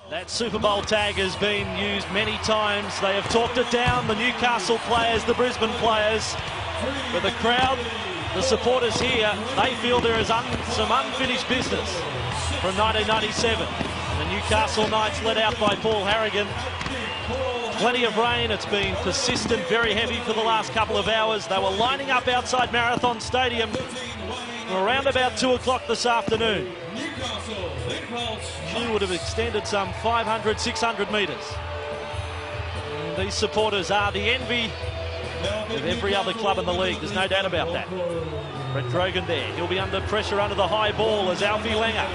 That Super Bowl tag has been used many times. They have talked it down, the Newcastle players, the Brisbane players. But the crowd, the supporters here, they feel there is some unfinished business from 1997. The Newcastle Knights led out by Paul Harrigan. Plenty of rain. It's been persistent, very heavy for the last couple of hours. They were lining up outside Marathon Stadium around about 2 o'clock this afternoon. Queue would have extended some 500, 600 metres. And these supporters are the envy of every other club in the league. There's no doubt about that. Brett Grogan there. He'll be under pressure under the high ball as Alfie Langer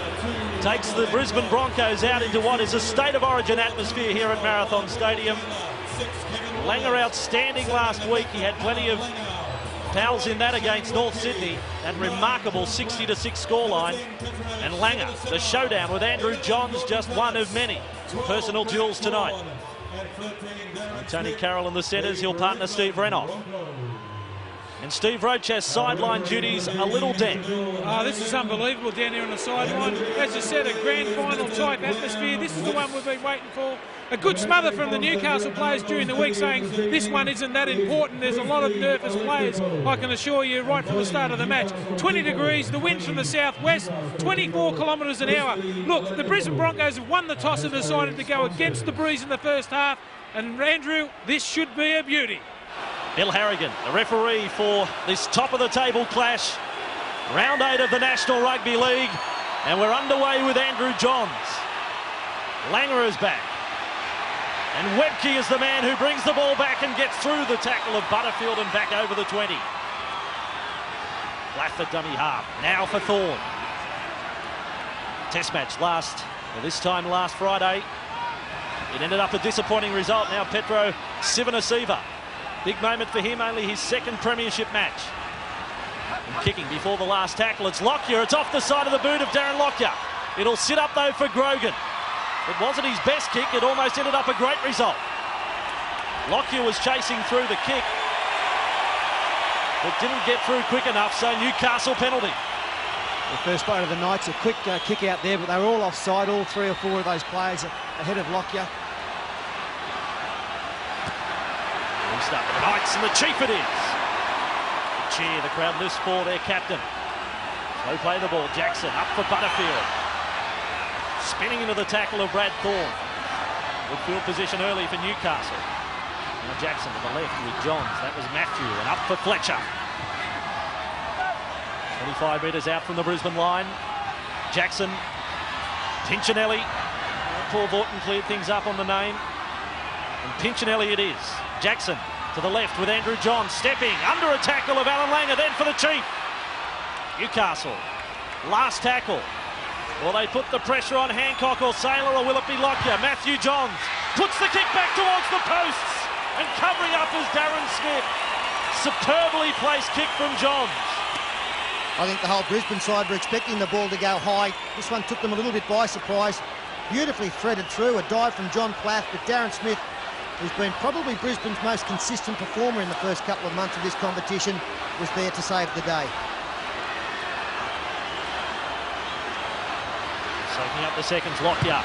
takes the Brisbane Broncos out into what is a state of origin atmosphere here at Marathon Stadium. Langer outstanding last week. He had plenty of pals in that against North Sydney. That remarkable 60-6 scoreline. And Langer, the showdown with Andrew Johns, just one of many personal duels tonight. And Tony Carroll in the centres. He'll partner Steve Renoff. And Steve Roach has sideline duties, a little Den. Oh, this is unbelievable down here on the sideline. As you said, a grand final type atmosphere. This is the one we've been waiting for. A good smother from the Newcastle players during the week saying this one isn't that important. There's a lot of nervous players, I can assure you, right from the start of the match. 20 degrees, the wind's from the southwest, 24 kilometres an hour. Look, the Brisbane Broncos have won the toss and decided to go against the breeze in the first half. And Andrew, this should be a beauty. Bill Harrigan, the referee for this top-of-the-table clash. Round 8 of the National Rugby League. And we're underway with Andrew Johns. Langer is back. And Webke is the man who brings the ball back and gets through the tackle of Butterfield and back over the 20. Blafford dummy half. Now for Thorne. Test match this time last Friday. It ended up a disappointing result. Now Petro Sivanasiva. Big moment for him, only his second premiership match. And kicking before the last tackle, it's Lockyer. It's off the side of the boot of Darren Lockyer. It'll sit up though for Grogan. It wasn't his best kick, it almost ended up a great result. Lockyer was chasing through the kick, but didn't get through quick enough, so Newcastle penalty. The first player of the Knights, a quick kick out there, but they were all offside, all 3 or 4 of those players ahead of Lockyer. Restart the Knights, and the chief it is. The cheer, the crowd lifts for their captain. Slow play the ball, Jackson up for Butterfield. Spinning into the tackle of Brad Thorne. Good field position early for Newcastle. Now Jackson to the left with Johns. That was Matthew, and up for Fletcher. 25 metres out from the Brisbane line. Jackson, Pinchinelli. Paul Vorton cleared things up on the name. And Pinchinelli it is. Jackson to the left with Andrew Johns stepping under a tackle of Alan Langer, then for the chief. Newcastle, last tackle. Will they put the pressure on Hancock or Saylor, or will it be Lockyer? Matthew Johns puts the kick back towards the posts, and covering up is Darren Smith. Superbly placed kick from Johns. I think the whole Brisbane side were expecting the ball to go high. This one took them a little bit by surprise. Beautifully threaded through, a dive from John Plath, but Darren Smith, who's been probably Brisbane's most consistent performer in the first couple of months of this competition, was there to save the day. Soaking up the seconds, Lockyer.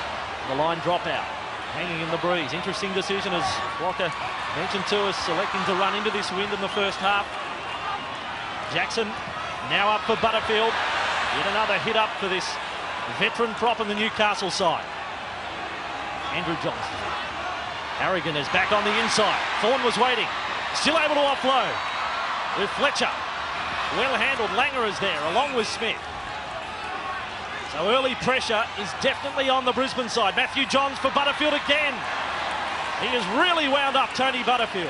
The line dropout, hanging in the breeze. Interesting decision, as Walker mentioned to us, selecting to run into this wind in the first half. Jackson now up for Butterfield. Yet another hit up for this veteran prop on the Newcastle side. Andrew Johnson. Harrigan is back on the inside. Thorne was waiting. Still able to offload with Fletcher. Well handled. Langer is there along with Smith. So early pressure is definitely on the Brisbane side. Matthew Johns for Butterfield again. He has really wound up Tony Butterfield.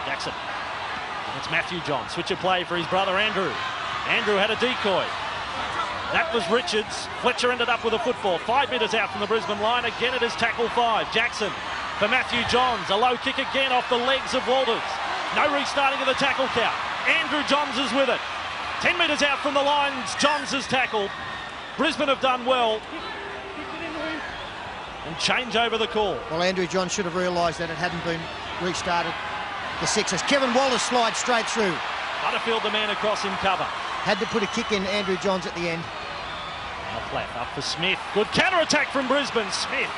Jackson. It's Matthew Johns. Switch of play for his brother Andrew. Andrew had a decoy. That was Richards. Fletcher ended up with a football. 5 metres out from the Brisbane line. Again it is tackle 5. Jackson for Matthew Johns. A low kick again off the legs of Walters. No restarting of the tackle count. Andrew Johns is with it. 10 metres out from the lines. Johns is tackled. Brisbane have done well. And change over the call. Well, Andrew Johns should have realised that it hadn't been restarted. The Sixers. Kevin Wallace slides straight through. Butterfield the man across in cover. Had to put a kick in Andrew Johns at the end. Now Platt up for Smith. Good counter-attack from Brisbane. Smith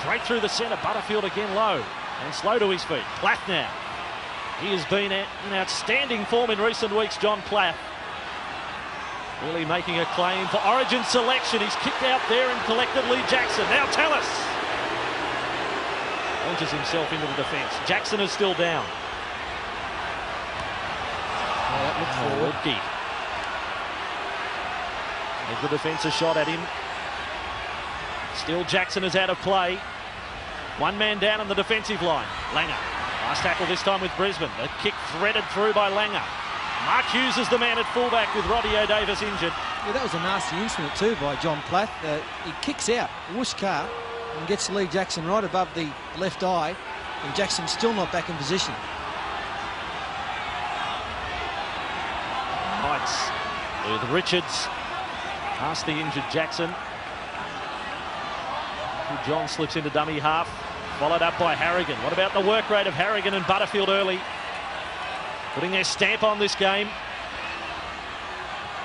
straight through the centre. Butterfield again low and slow to his feet. Platt now. He has been in outstanding form in recent weeks, John Platt. Really making a claim for Origin selection. He's kicked out there and collected Lee Jackson. Now Tallis launches himself into the defence. Jackson is still down. Oh, that looked forward. As the defence a shot at him. Still Jackson is out of play. One man down on the defensive line. Langer. Last tackle this time with Brisbane. The kick threaded through by Langer. Mark Hughes is the man at fullback with Roddy O'Davis injured. Yeah, that was a nasty incident too by John Platt. He kicks out, whoosh car, and gets Lee Jackson right above the left eye, and Jackson's still not back in position. Knights with Richards past the injured Jackson. John slips into dummy half, followed up by Harrigan. What about the work rate of Harrigan and Butterfield early? Putting their stamp on this game.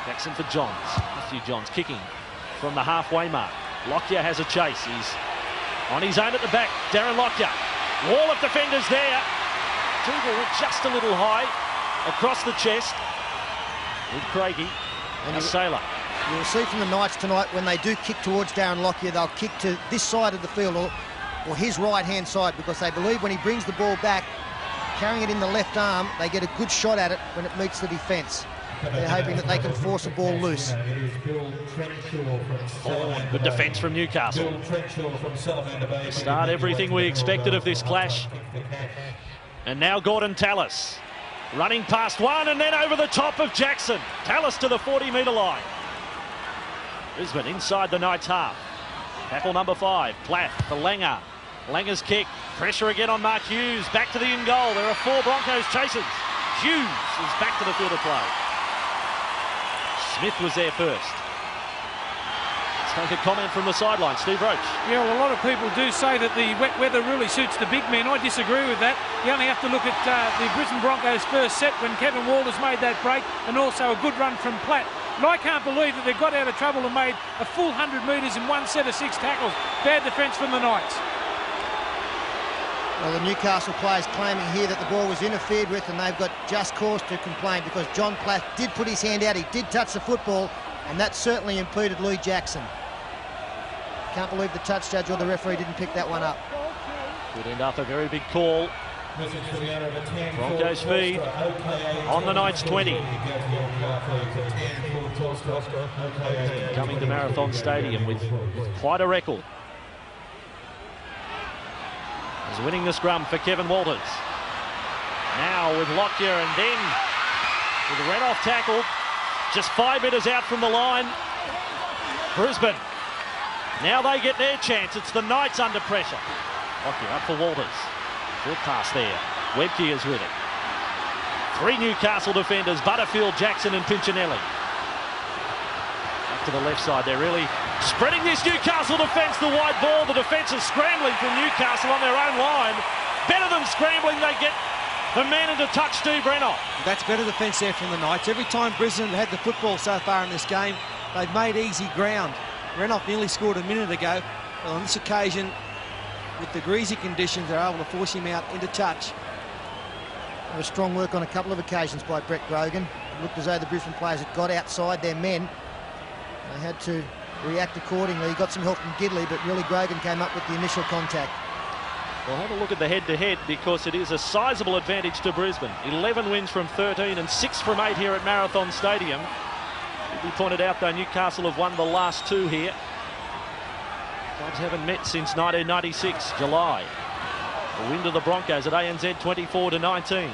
Jackson for Johns. Matthew Johns kicking from the halfway mark. Lockyer has a chase. He's on his own at the back. Darren Lockyer. Wall of defenders there. Dougal went just a little high across the chest with Craigie and Sailor. You'll see from the Knights tonight, when they do kick towards Darren Lockyer, they'll kick to this side of the field or his right-hand side, because they believe when he brings the ball back, carrying it in the left arm, they get a good shot at it when it meets the defence. They're hoping that they can force a ball loose. Good defence from Newcastle. Start everything we expected of this clash. And now Gordon Tallis running past one and then over the top of Jackson. Tallis to the 40-metre line. Brisbane inside the Knights half. Tackle number 5. Platt for Langer. Langer's kick. Pressure again on Mark Hughes. Back to the in goal. There are 4 Broncos chasers. Hughes is back to the field of play. Smith was there first. Let's take a comment from the sideline. Steve Roach. Yeah, well, a lot of people do say that the wet weather really suits the big men. I disagree with that. You only have to look at the Brisbane Broncos first set when Kevin Walters made that break, and also a good run from Platt. But I can't believe that they got out of trouble and made a full 100 metres in one set of 6 tackles. Bad defence from the Knights. Well, the Newcastle players claiming here that the ball was interfered with, and they've got just cause to complain, because John Platt did put his hand out. He did touch the football, and that certainly impeded Lee Jackson. Can't believe the touch judge or the referee didn't pick that one up. Could end up a very big call. Broncos feed on the Knights 20. Coming to Marathon Stadium with quite a record. He's winning the scrum for Kevin Walters. Now with Lockyer, and then with a red-off tackle, just 5 metres out from the line. Brisbane. Now they get their chance. It's the Knights under pressure. Lockyer up for Walters. Short pass there. Webke is with it. 3 Newcastle defenders, Butterfield, Jackson and Pinchinelli. Back to the left side. They're really spreading this Newcastle defence. The wide ball. The defence is scrambling from Newcastle on their own line. Better than scrambling, they get the man into touch, Steve Renoff. That's better defence there from the Knights. Every time Brisbane have had the football so far in this game, they've made easy ground. Renoff nearly scored a minute ago, but on this occasion, with the greasy conditions, they're able to force him out into touch. There was strong work on a couple of occasions by Brett Grogan. It looked as though the Brisbane players had got outside their men. They had to react accordingly. He got some help from Gidley, but really Grogan came up with the initial contact. We'll have a look at the head-to-head, because it is a sizable advantage to Brisbane. 11 wins from 13 and 6 from 8 here at Marathon Stadium. We pointed out, though, Newcastle have won the last 2 here. Clubs haven't met since 1996, July. A win to the Broncos at ANZ 24-19.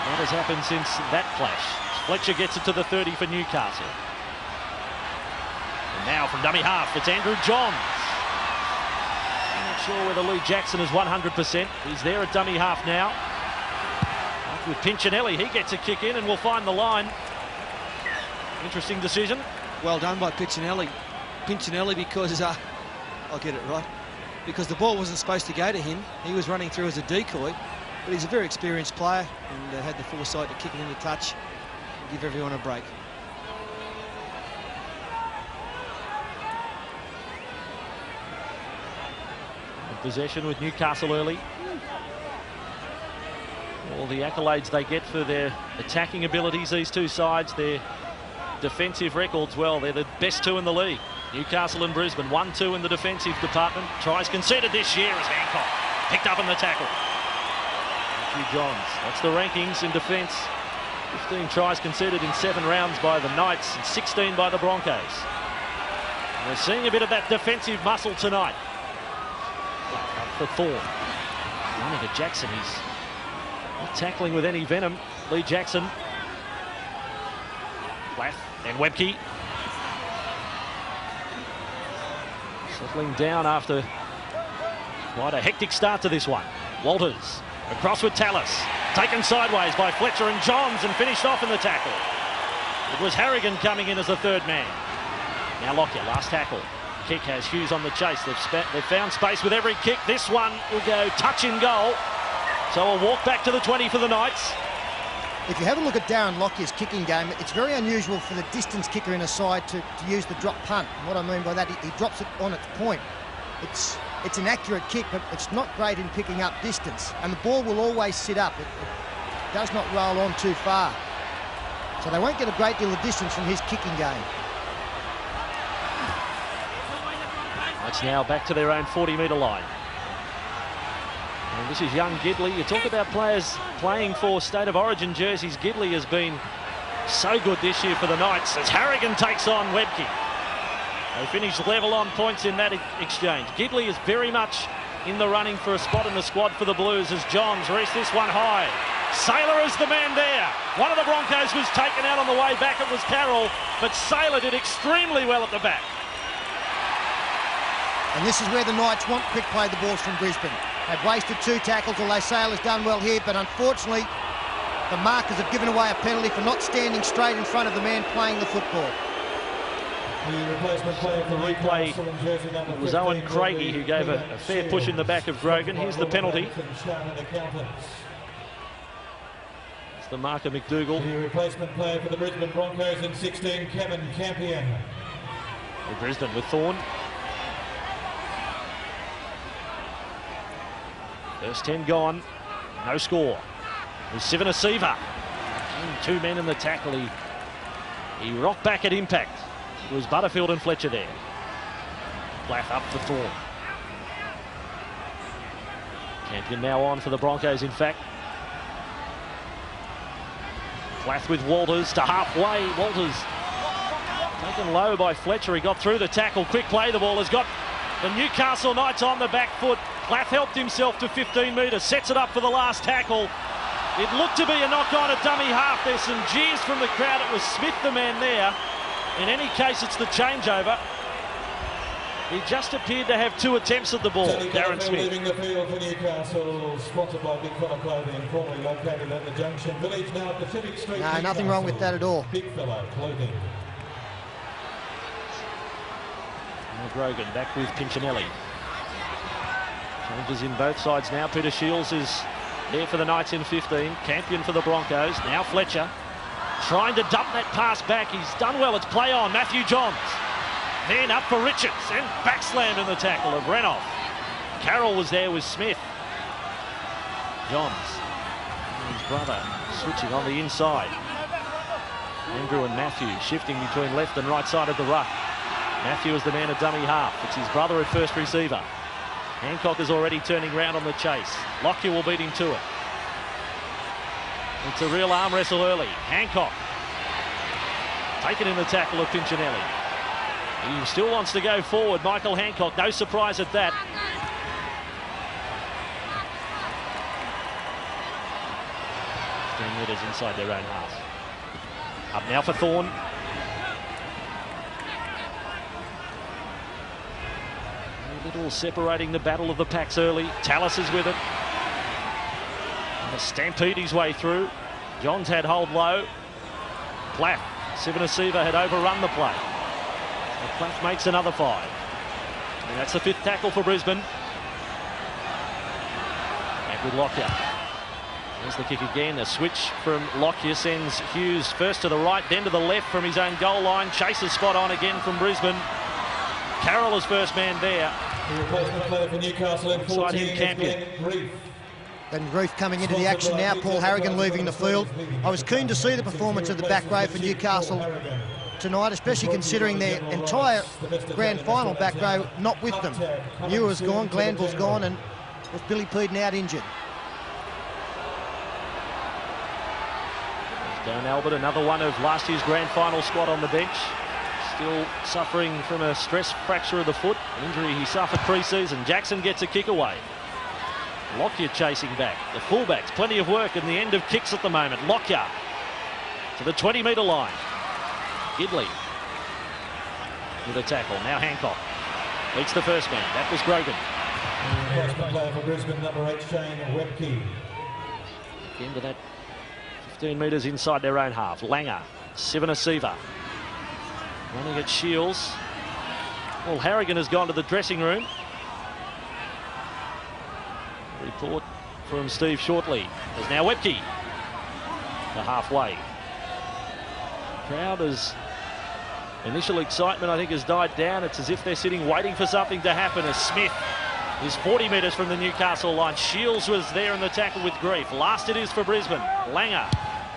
What has happened since that clash? Fletcher gets it to the 30 for Newcastle. And now from dummy half, it's Andrew Johns. I'm not sure whether Lee Jackson is 100%. He's there at dummy half now. With Pinchinelli, he gets a kick in and will find the line. Interesting decision. Well done by Pinchinelli. Pinchinelli, because I'll get it right, because the ball wasn't supposed to go to him. He was running through as a decoy, but he's a very experienced player and had the foresight to kick it into touch. give everyone a break. Possession with Newcastle early. All the accolades they get for their attacking abilities, these two sides, their defensive records, well, they're the best two in the league. Newcastle and Brisbane, 1-2 in the defensive department. Tries conceded this year as Hancock picked up in the tackle. Matthew Johns, that's the rankings in defence. 15 tries conceded in 7 rounds by the Knights and 16 by the Broncos. And we're seeing a bit of that defensive muscle tonight. Up for Thorne. Running to Jackson. He's not tackling with any venom. Lee Jackson. Plath and Webke. Settling down after quite a hectic start to this one. Walters across with Tallis. Taken sideways by Fletcher and Johns and finished off in the tackle. It was Harrigan coming in as the third man. Now Lockyer, last tackle. Kick has Hughes on the chase. They've found space with every kick. This one will go touch in goal. So a walk back to the 20 for the Knights. If you have a look at Darren Lockyer's kicking game, it's very unusual for the distance kicker in a side to use the drop punt. And what I mean by that, he drops it on its point. It's an accurate kick, but it's not great in picking up distance. And the ball will always sit up. It does not roll on too far. So they won't get a great deal of distance from his kicking game. It's now back to their own 40-metre line. And this is young Gidley. You talk about players playing for State of Origin jerseys. Gidley has been so good this year for the Knights as Harrigan takes on Webke. They finished level on points in that exchange. Gidley is very much in the running for a spot in the squad for the Blues as Johns reached this one high. Saylor is the man there. One of the Broncos was taken out on the way back. It was Carroll, but Saylor did extremely well at the back. And this is where the Knights want quick play the balls from Brisbane. They've wasted 2 tackles, although Saylor's done well here, but unfortunately the markers have given away a penalty for not standing straight in front of the man playing the football. The replay was Owen Craigie who gave a fair push in the back of Grogan. Here's the penalty. It's the marker McDougall. The replacement player for the Brisbane Broncos in 16, Kevin Campion. Brisbane with Thorne. First 10 gone, no score. With Sivanasiva. 2 men in the tackle. He rocked back at impact. It was Butterfield and Fletcher there. Plath up for Thorne. Campion now on for the Broncos, in fact. Plath with Walters to halfway. Walters taken low by Fletcher. He got through the tackle. Quick play. The ball has got the Newcastle Knights on the back foot. Plath helped himself to 15 metres. Sets it up for the last tackle. It looked to be a knock-on at dummy half. There's some jeers from the crowd. It was Smith, the man there. In any case, it's the changeover. He just appeared to have 2 attempts at the ball, Darren Smith. Leaving the field for Newcastle, sponsored by Big Fella Clothing, formerly located at the Junction Village, now at Pacific Street. No, nothing wrong with that at all. Big Fella Clothing. Now Grogan back with Pinchinelli. Changes in both sides now. Peter Shields is there for the Knights in 15. Campion for the Broncos. Now Fletcher trying to dump that pass back. He's done well. It's play on. Matthew Johns. Then up for Richards and backslammed in the tackle of Renoff. Carroll was there with Smith. Johns and his brother switching on the inside. Andrew and Matthew shifting between left and right side of the ruck. Matthew is the man at dummy half. It's his brother at first receiver. Hancock is already turning round on the chase. Lockyer will beat him to it. It's a real arm wrestle early. Hancock taken in the tackle of Pinchinelli. He still wants to go forward. Michael Hancock, no surprise at that. 10 metres inside their own half. Up now for Thorne. A little separating the battle of the packs early. Tallis is with it. And a stampede his way through. Johns had hold low. Plath, Sivanasiva had overrun the play. So Plath makes another 5. And that's the 5th tackle for Brisbane. And with Lockyer. There's the kick again. A switch from Lockyer sends Hughes first to the right, then to the left from his own goal line. Chases spot on again from Brisbane. Carroll is first man there. The replacement player for Newcastle in 14 Inside him, Campion. is Glenn Reef. And Reef coming into the action now. Paul Harrigan leaving the field. I was keen to see the performance of the back row for Newcastle tonight, especially considering their entire grand final back row not with them. Muir's gone, Glanville's gone, and with Billy Peden out injured. Darren Albert, another one of last year's grand final squad on the bench. Still suffering from a stress fracture of the foot, an injury he suffered pre-season. Jackson gets a kick away. Lockyer chasing back. The fullbacks, plenty of work in the end of kicks at the moment. Lockyer to the 20-metre line. Gidley with a tackle. Now Hancock beats the first man. That was Grogan. Replacement player for Brisbane, number 8, Shane Webke. Into that 15 metres inside their own half. Langer, Sivanasiva running at Shields. Well, Harrigan has gone to the dressing room. Report from Steve Shortley. There's now Webke to halfway. Crowd is initial excitement, I think, has died down. It's as if they're sitting waiting for something to happen as Smith is 40 metres from the Newcastle line. Shields was there in the tackle with Grief. Last it is for Brisbane. Langer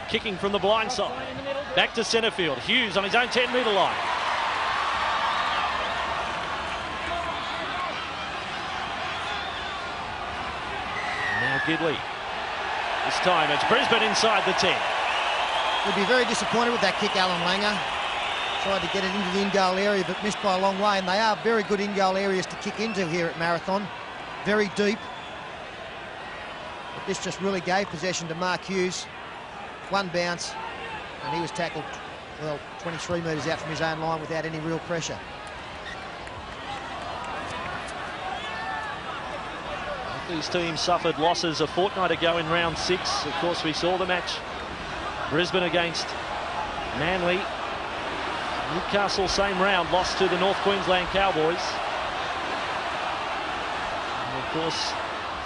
kicking from the blind side. Back to centre field. Hughes on his own 10-metre line. Now Gidley. This time it's Brisbane inside the 10. Would be very disappointed with that kick, Alan Langer. Tried to get it into the in-goal area, but missed by a long way, and they are very good in-goal areas to kick into here at Marathon. Very deep. But this just really gave possession to Mark Hughes. One bounce, and he was tackled, well, 23 metres out from his own line without any real pressure. These teams suffered losses a fortnight ago in round 6. Of course, we saw the match. Brisbane against Manly. Newcastle, same round, lost to the North Queensland Cowboys. And of course,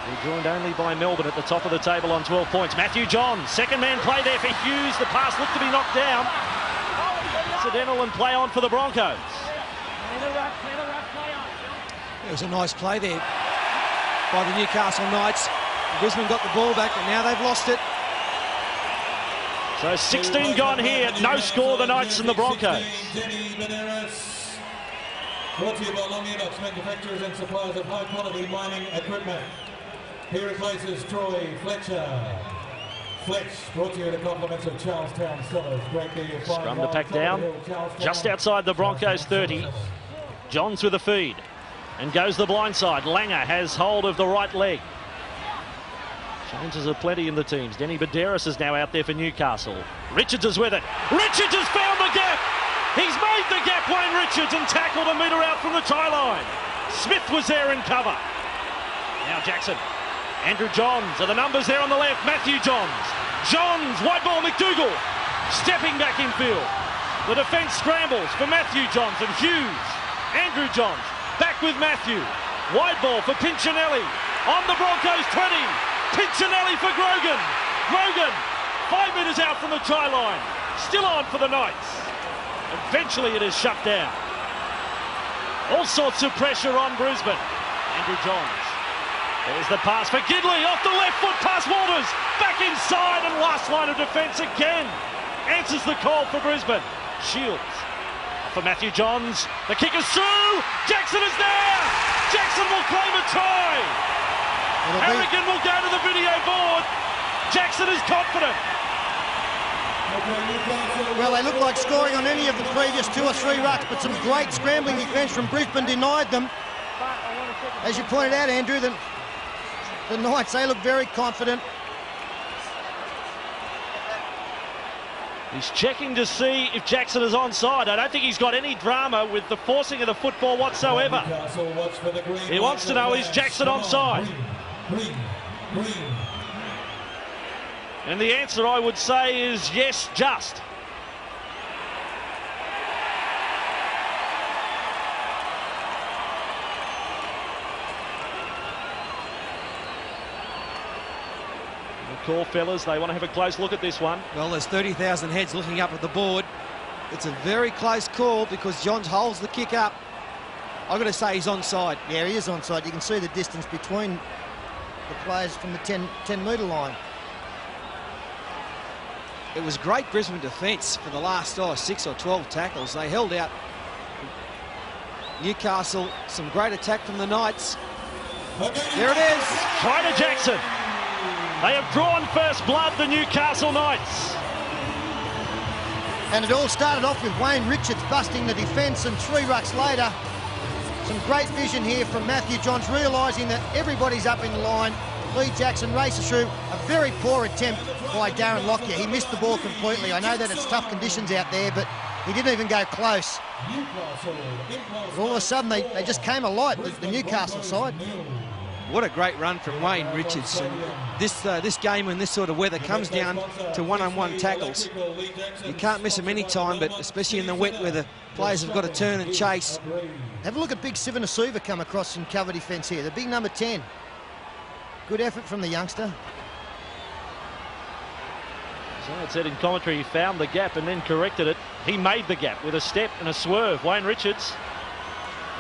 they're joined only by Melbourne at the top of the table on 12 points. Matthew Johns, second man play there for Hughes. The pass looked to be knocked down. Accidental and play on for the Broncos. It was a nice play there by the Newcastle Knights. Brisbane got the ball back, and now they've lost it. So 16 gone here, no score, the Knights and the Broncos. Brought to you by Long Inox, manufacturers and suppliers of high-quality mining equipment. He replaces Troy Fletcher. Fletch, brought to you the compliments of Charlestown Cellars. Great deal of fine. Scrum to pack down, just outside the Broncos 30. Johns with a feed, and goes the blind side. Langer has hold of the right leg. Changes are plenty in the teams. Denny Badderas is now out there for Newcastle. Richards is with it. Richards has found the gap. He's made the gap, Wayne Richards, and tackled a metre out from the try line. Smith was there in cover. Now Jackson. Andrew Johns are the numbers there on the left. Matthew Johns. Johns, wide ball, McDougall. Stepping back in field. The defence scrambles for Matthew Johns and Hughes. Andrew Johns back with Matthew. Wide ball for Pincinelli. On the Broncos 20. Pincinelli for Grogan. Grogan, 5 metres out from the try line. Still on for the Knights. Eventually it is shut down. All sorts of pressure on Brisbane. Andrew Johns. There's the pass for Gidley. Off the left foot past Walters. Back inside and last line of defence again. Answers the call for Brisbane. Shields. For Matthew Johns. The kick is through. Jackson is there. Jackson will claim a try. Harrigan will go to the video board. Jackson is confident. Well, they look like scoring on any of the previous 2 or 3 rucks, but some great scrambling defence from Brisbane denied them. As you pointed out, Andrew, the Knights, they look very confident. He's checking to see if Jackson is onside. I don't think he's got any drama with the forcing of the football whatsoever. He wants to know, is Jackson onside? Green. And the answer, I would say, is yes, just. call, fellas. They want to have a close look at this one. Well, there's 30,000 heads looking up at the board. It's a very close call because Johns holds the kick up. I've got to say he's onside. Yeah, he is onside. You can see the distance between the players from the 10-metre line. It was great Brisbane defence for the last 6 or 12 tackles. They held out. Newcastle, some great attack from the Knights. There it is. Try to Jackson. They have drawn first blood, the Newcastle Knights. And it all started off with Wayne Richards busting the defence, and 3 rucks later, some great vision here from Matthew Johns, realising that everybody's up in the line. Lee Jackson races through. A very poor attempt by Darren Lockyer. He missed the ball completely. I know that it's tough conditions out there, but he didn't even go close. But all of a sudden, they just came alight, the Newcastle side. What a great run from Wayne Richards. And this game in this sort of weather comes down to one-on-one tackles. You can't miss them any time, but especially in the wet where the players have got to turn and chase. Have a look at big Sivanasuva come across in cover defence here, the big number 10. Good effort from the youngster. So it said in commentary he found the gap and then corrected it. He made the gap with a step and a swerve, Wayne Richards.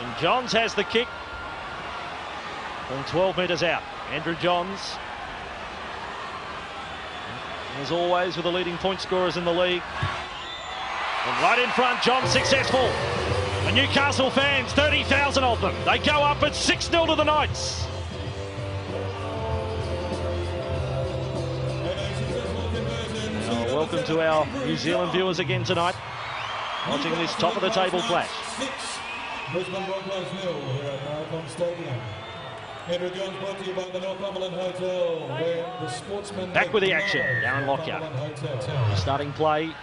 And Johns has the kick from 12 metres out. Andrew Johns, as always, with the leading point scorers in the league. And right in front, Johns successful. The Newcastle fans, 30,000 of them. They go up at 6-0 to the Knights. Welcome to our New Zealand viewers again tonight, watching this top of the table clash. Brisbane Broncos 0 here at Marathon Stadium. Andrew Johns brought to you by the Northumberland Hotel, where the sportsmen... Back with the action, Darren Lockyer. Starting play,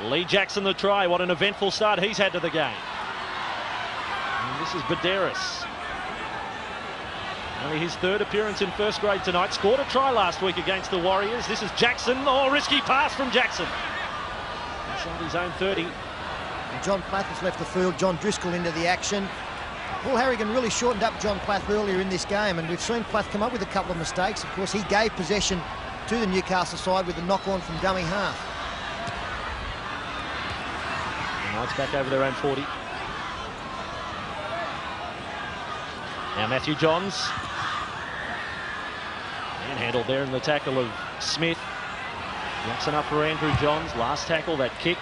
Lee Jackson the try. What an eventful start he's had to the game. And this is Badderas. Only his 3rd appearance in first grade tonight. Scored a try last week against the Warriors. This is Jackson. Oh, risky pass from Jackson. Inside his own 30. And John Plath has left the field. John Driscoll into the action. Paul Harrigan really shortened up John Plath earlier in this game, and we've seen Plath come up with a couple of mistakes. Of course, he gave possession to the Newcastle side with a knock-on from dummy half. The Knights back over their own 40. Now Matthew Johns. And handled there in the tackle of Smith. Jackson up for Andrew Johns. Last tackle, that kick.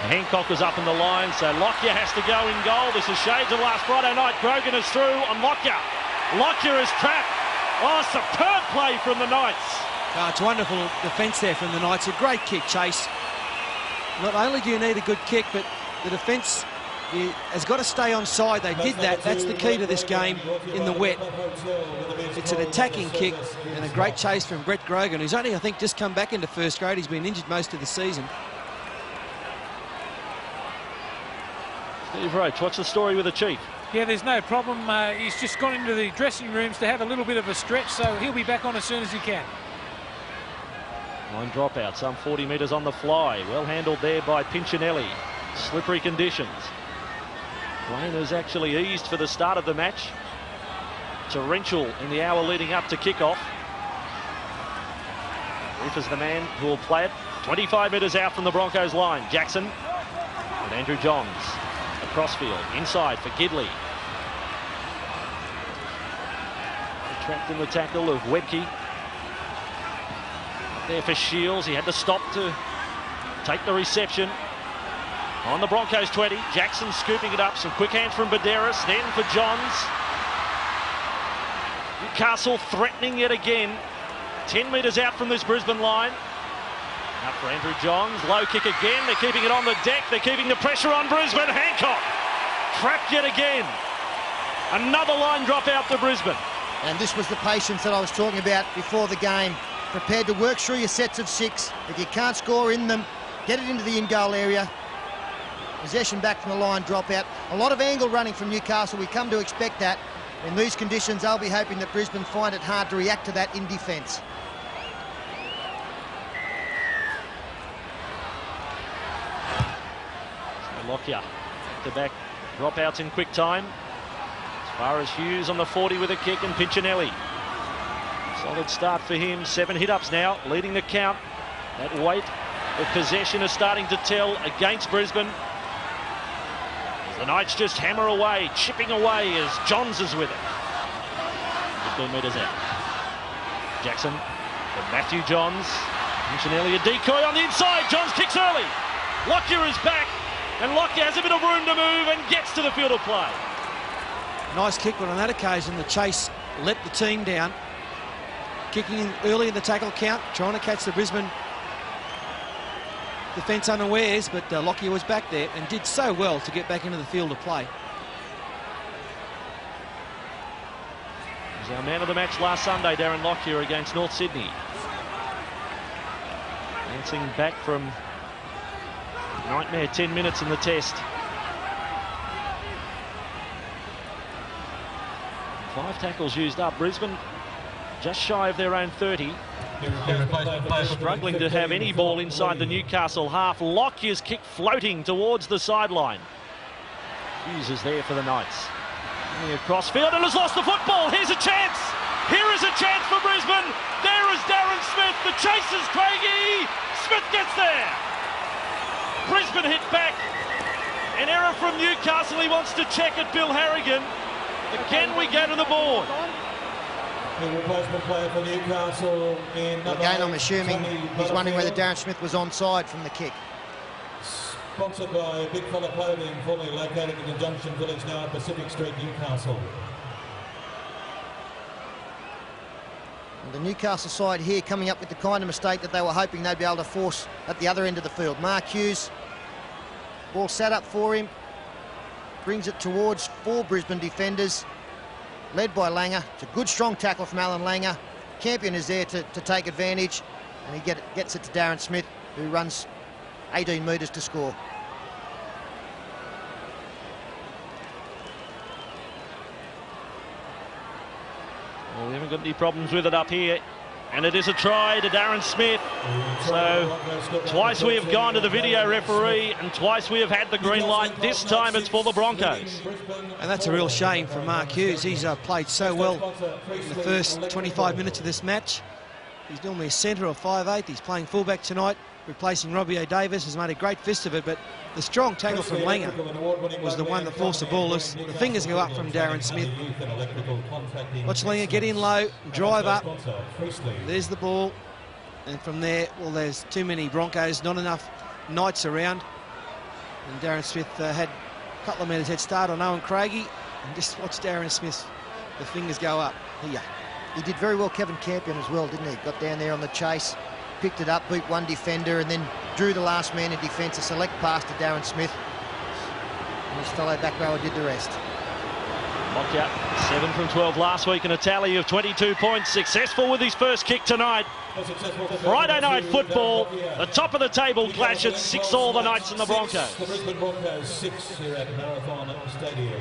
Hancock was up in the line, so Lockyer has to go in goal. This is shades of last Friday night. Grogan is through on Lockyer. Lockyer is trapped. Oh, superb play from the Knights. Oh, it's wonderful defence there from the Knights. A great kick, Chase. Not only do you need a good kick, but the defence has got to stay on side. They did that. That's the key to this game in the wet. It's an attacking kick and a great chase from Brett Grogan, who's only, I think, just come back into first grade. He's been injured most of the season. Steve Roach, what's the story with the Chief? Yeah, there's no problem. He's just gone into the dressing rooms to have a little bit of a stretch, so he'll be back on as soon as he can. Line dropout, some 40 metres on the fly. Well handled there by Pinchinelli. Slippery conditions. Rain has actually eased for the start of the match. Torrential in the hour leading up to kickoff. Reef is the man who will play it. 25 metres out from the Broncos line. Jackson and Andrew Johns. Crossfield inside for Gidley. Trapped in the tackle of Webke. There for Shields. He had to stop to take the reception. On the Broncos 20, Jackson scooping it up. Some quick hands from Badderas, then for Johns. Newcastle threatening yet again. 10 metres out from this Brisbane line. Up for Andrew Johns. Low kick again. They're keeping it on the deck. They're keeping the pressure on Brisbane. Hancock trapped yet again. Another line drop out to Brisbane. And this was the patience that I was talking about before the game. Prepared to work through your sets of 6. If you can't score in them, get it into the in-goal area. Possession back from the line, drop out. A lot of angle running from Newcastle. We come to expect that. In these conditions, they'll be hoping that Brisbane find it hard to react to that in defence. So Lockyer, back-to-back dropouts in quick time. As far as Hughes on the 40 with a kick, and Pinchinelli. Solid start for him. 7 hit-ups now, leading the count. That weight of possession is starting to tell against Brisbane. As the Knights just hammer away, chipping away as Johns is with it. 15 metres out. Jackson for Matthew Johns. Punchinelli, a decoy on the inside. Johns kicks early. Lockyer is back, and Lockyer has a bit of room to move and gets to the field of play. Nice kick, but on that occasion, the chase let the team down. Kicking in early in the tackle count, trying to catch the Brisbane defence unawares, but Lockyer was back there and did so well to get back into the field of play. He was our man of the match last Sunday, Darren Lockyer, against North Sydney. Dancing back from nightmare 10 minutes in the test. 5 tackles used up. Brisbane just shy of their own 30. Struggling to have any ball inside the Newcastle half. Lockyer's kick floating towards the sideline. Hughes is there for the Knights. Across field and has lost the football. Here's a chance. Here is a chance for Brisbane. There is Darren Smith. The chase is Craigie. Smith gets there. Brisbane hit back. An error from Newcastle. He wants to check it, Bill Harrigan. Again, we go to the board. The replacement player for Newcastle in again, I'm assuming he's wondering whether Darren Smith was onside from the kick. Sponsored by Big Fella Clothing, formerly located in the Junction Village, now at Pacific Street, Newcastle. And the Newcastle side here coming up with the kind of mistake that they were hoping they'd be able to force at the other end of the field. Mark Hughes, ball sat up for him, brings it towards 4 Brisbane defenders, led by Langer. It's a good, strong tackle from Alan Langer. Campion is there to take advantage, and he gets it to Darren Smith, who runs 18 metres to score. Well, we haven't got any problems with it up here. And it is a try to Darren Smith. So twice we have gone to the video referee and twice we have had the green light. This time it's for the Broncos. And that's a real shame for Mark Hughes. He's played so well in the first 25 minutes of this match. He's normally a centre or 5'8". He's playing fullback tonight, replacing Robbie O'Davis. Has made a great fist of it, but the strong tackle from Langer was the one that forced the ball. The fingers go up from Darren Smith. Watch Langer get in low, drive up. There's the ball. And from there, well, there's too many Broncos, not enough Knights around. And Darren Smith had a couple of metres head start on Owen Craigie. And just watch Darren Smith, the fingers go up. Here. He did very well, Kevin Campion, as well, didn't he? Got down there on the chase, picked it up, beat one defender, and then drew the last man in defence. A select pass to Darren Smith. And his fellow back rower did the rest. Lockyer, 7 from 12 last week and a tally of 22 points. Successful with his first kick tonight. Friday night football, the top of the table clash at 6-all, the Knights and the Broncos. The Brisbane Broncos 6 here at Marathon Stadium.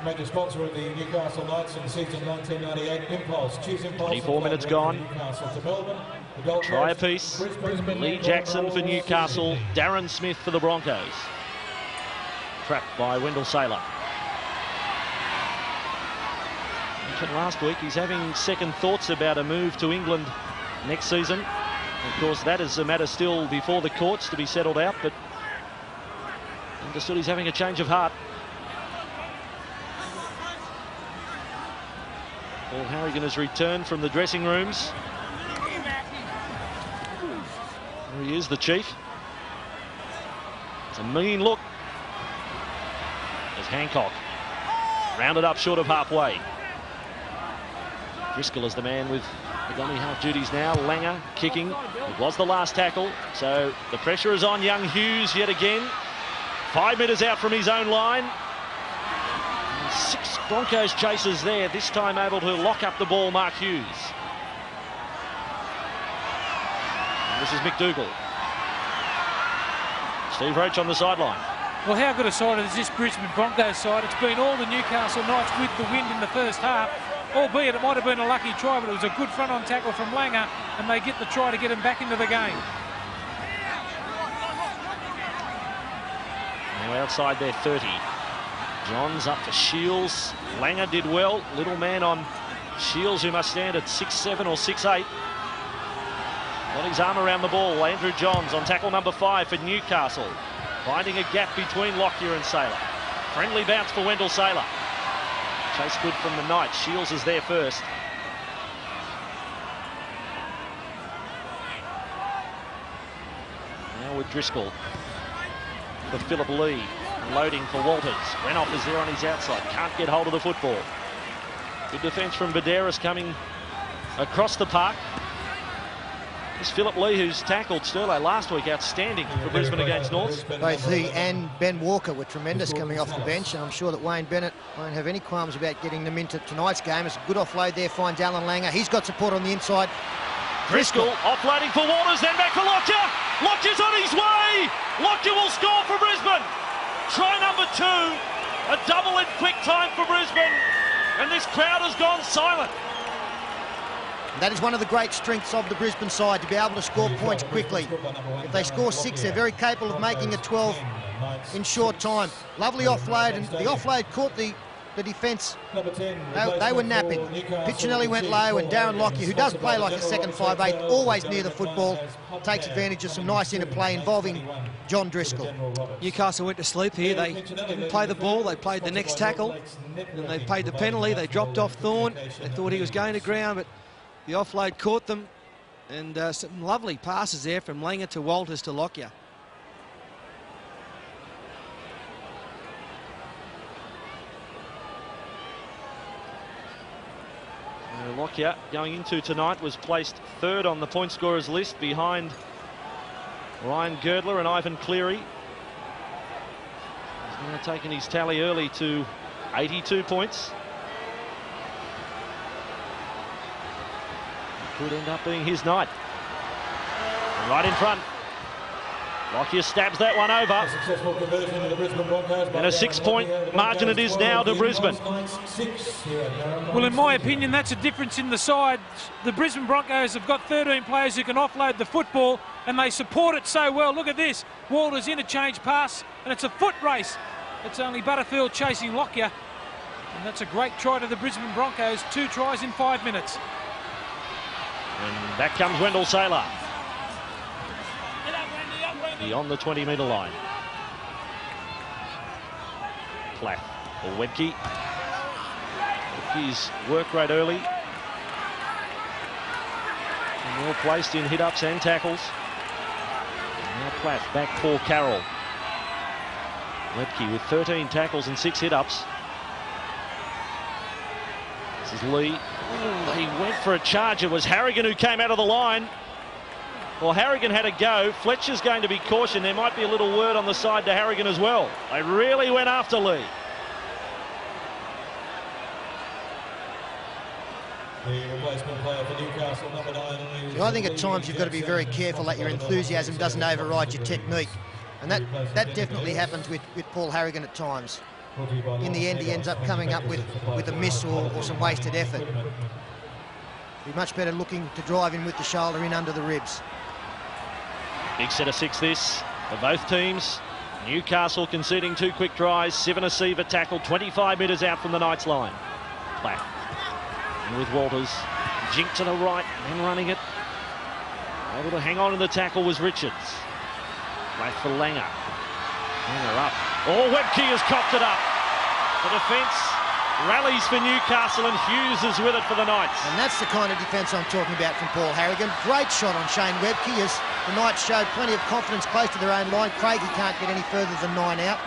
Major sponsor of the Newcastle Knights in season 1998, Impulse. Choose Impulse. 24 minutes gone. Try apiece. Lee Jackson for Newcastle, Darren Smith for the Broncos. Trapped by Wendell Saylor. Mentioned last week he's having second thoughts about a move to England next season. Of course, that is a matter still before the courts to be settled out, but understood he's having a change of heart. Paul Harrigan has returned from the dressing rooms. There he is, the chief. It's a mean look. There's Hancock. Rounded up short of halfway. Driscoll is the man with the dummy half duties now. Langer kicking. It was the last tackle. So the pressure is on young Hughes yet again. 5 metres out from his own line. 6 Broncos chasers there, this time able to lock up the ball, Mark Hughes. And this is McDougall. Steve Roach on the sideline. Well, how good a side is this Brisbane Broncos side? It's been all the Newcastle Knights with the wind in the first half, albeit it might have been a lucky try, but it was a good front-on tackle from Langer, and they get the try to get him back into the game. Now outside their 30. Johns up for Shields. Langer did well. Little man on Shields, who must stand at 6'7" or 6'8". Got his arm around the ball. Andrew Johns on tackle number 5 for Newcastle. Finding a gap between Lockyer and Saylor. Friendly bounce for Wendell Saylor. Chase good from the Knights. Shields is there first. Now with Driscoll. For Philip Lee. Loading for Walters. Renoff is there on his outside. Can't get hold of the football. Good defence from Baderas coming across the park. It's Philip Lee, who's tackled Sterlo last week, outstanding for Brisbane against North. Both he and Ben Walker were tremendous coming off the bench, and I'm sure that Wayne Bennett won't have any qualms about getting them into tonight's game. It's a good offload there, finds Alan Langer. He's got support on the inside. Driscoll offloading for Waters, then back for Lockyer. Lockyer's on his way. Lockyer will score for Brisbane. Try number 2, a double in quick time for Brisbane, and this crowd has gone silent. That is one of the great strengths of the Brisbane side, to be able to score points quickly. If they score 6, they're very capable of making it 12 in short time. Lovely offload, and the offload caught the defence. They were napping. Piccinelli went low, and Darren Lockyer, who does play like a second 5'8", always near the football, takes advantage of some nice interplay involving John Driscoll. Newcastle went to sleep here. They didn't play the ball. They played the next tackle, and they paid the penalty. They dropped off Thorne. They thought he was going to ground, but the offload caught them, and some lovely passes there from Langer to Walters to Lockyer. Lockyer, going into tonight, was placed 3rd on the point scorers list behind Ryan Girdler and Ivan Cleary. He's now taken his tally early to 82 points. Could end up being his night. And right in front. Lockyer stabs that one over. And a 6-point margin it is now to Brisbane. Well, in my opinion, that's a difference in the side. The Brisbane Broncos have got 13 players who can offload the football, and they support it so well. Look at this. Walters interchange pass, and it's a foot race. It's only Butterfield chasing Lockyer. And that's a great try to the Brisbane Broncos. 2 tries in 5 minutes. And back comes Wendell Saylor. Beyond the 20-metre line. Platt or Webke. Webke's work rate early. And well placed in hit-ups and tackles. And now Platt back for Carroll. Webke with 13 tackles and 6 hit-ups. This is Lee. Ooh, he went for a charge. It was Harrigan who came out of the line. Well, Harrigan had a go. Fletcher's going to be cautioned. There might be a little word on the side to Harrigan as well. They really went after Lee. The replacement player for Newcastle, number 9. So I think at times you've got to be very careful that your enthusiasm doesn't override your technique. And that definitely happens with Paul Harrigan at times. In the end, he ends up coming up with a miss or some wasted effort. Be much better looking to drive in with the shoulder in under the ribs. Big set of 6 this for both teams. Newcastle conceding 2 quick tries. Sivanasiva tackled 25 metres out from the Knights line. Platt. And with Walters. Jink to the right, then running it. Able to hang on in the tackle was Richards. Platt for Langer. Langer up. Oh, Webke has copped it up. The defence rallies for Newcastle, and Hughes is with it for the Knights. And that's the kind of defence I'm talking about from Paul Harrigan. Great shot on Shane Webke as the Knights showed plenty of confidence close to their own line. Craigie can't get any further than 9 out.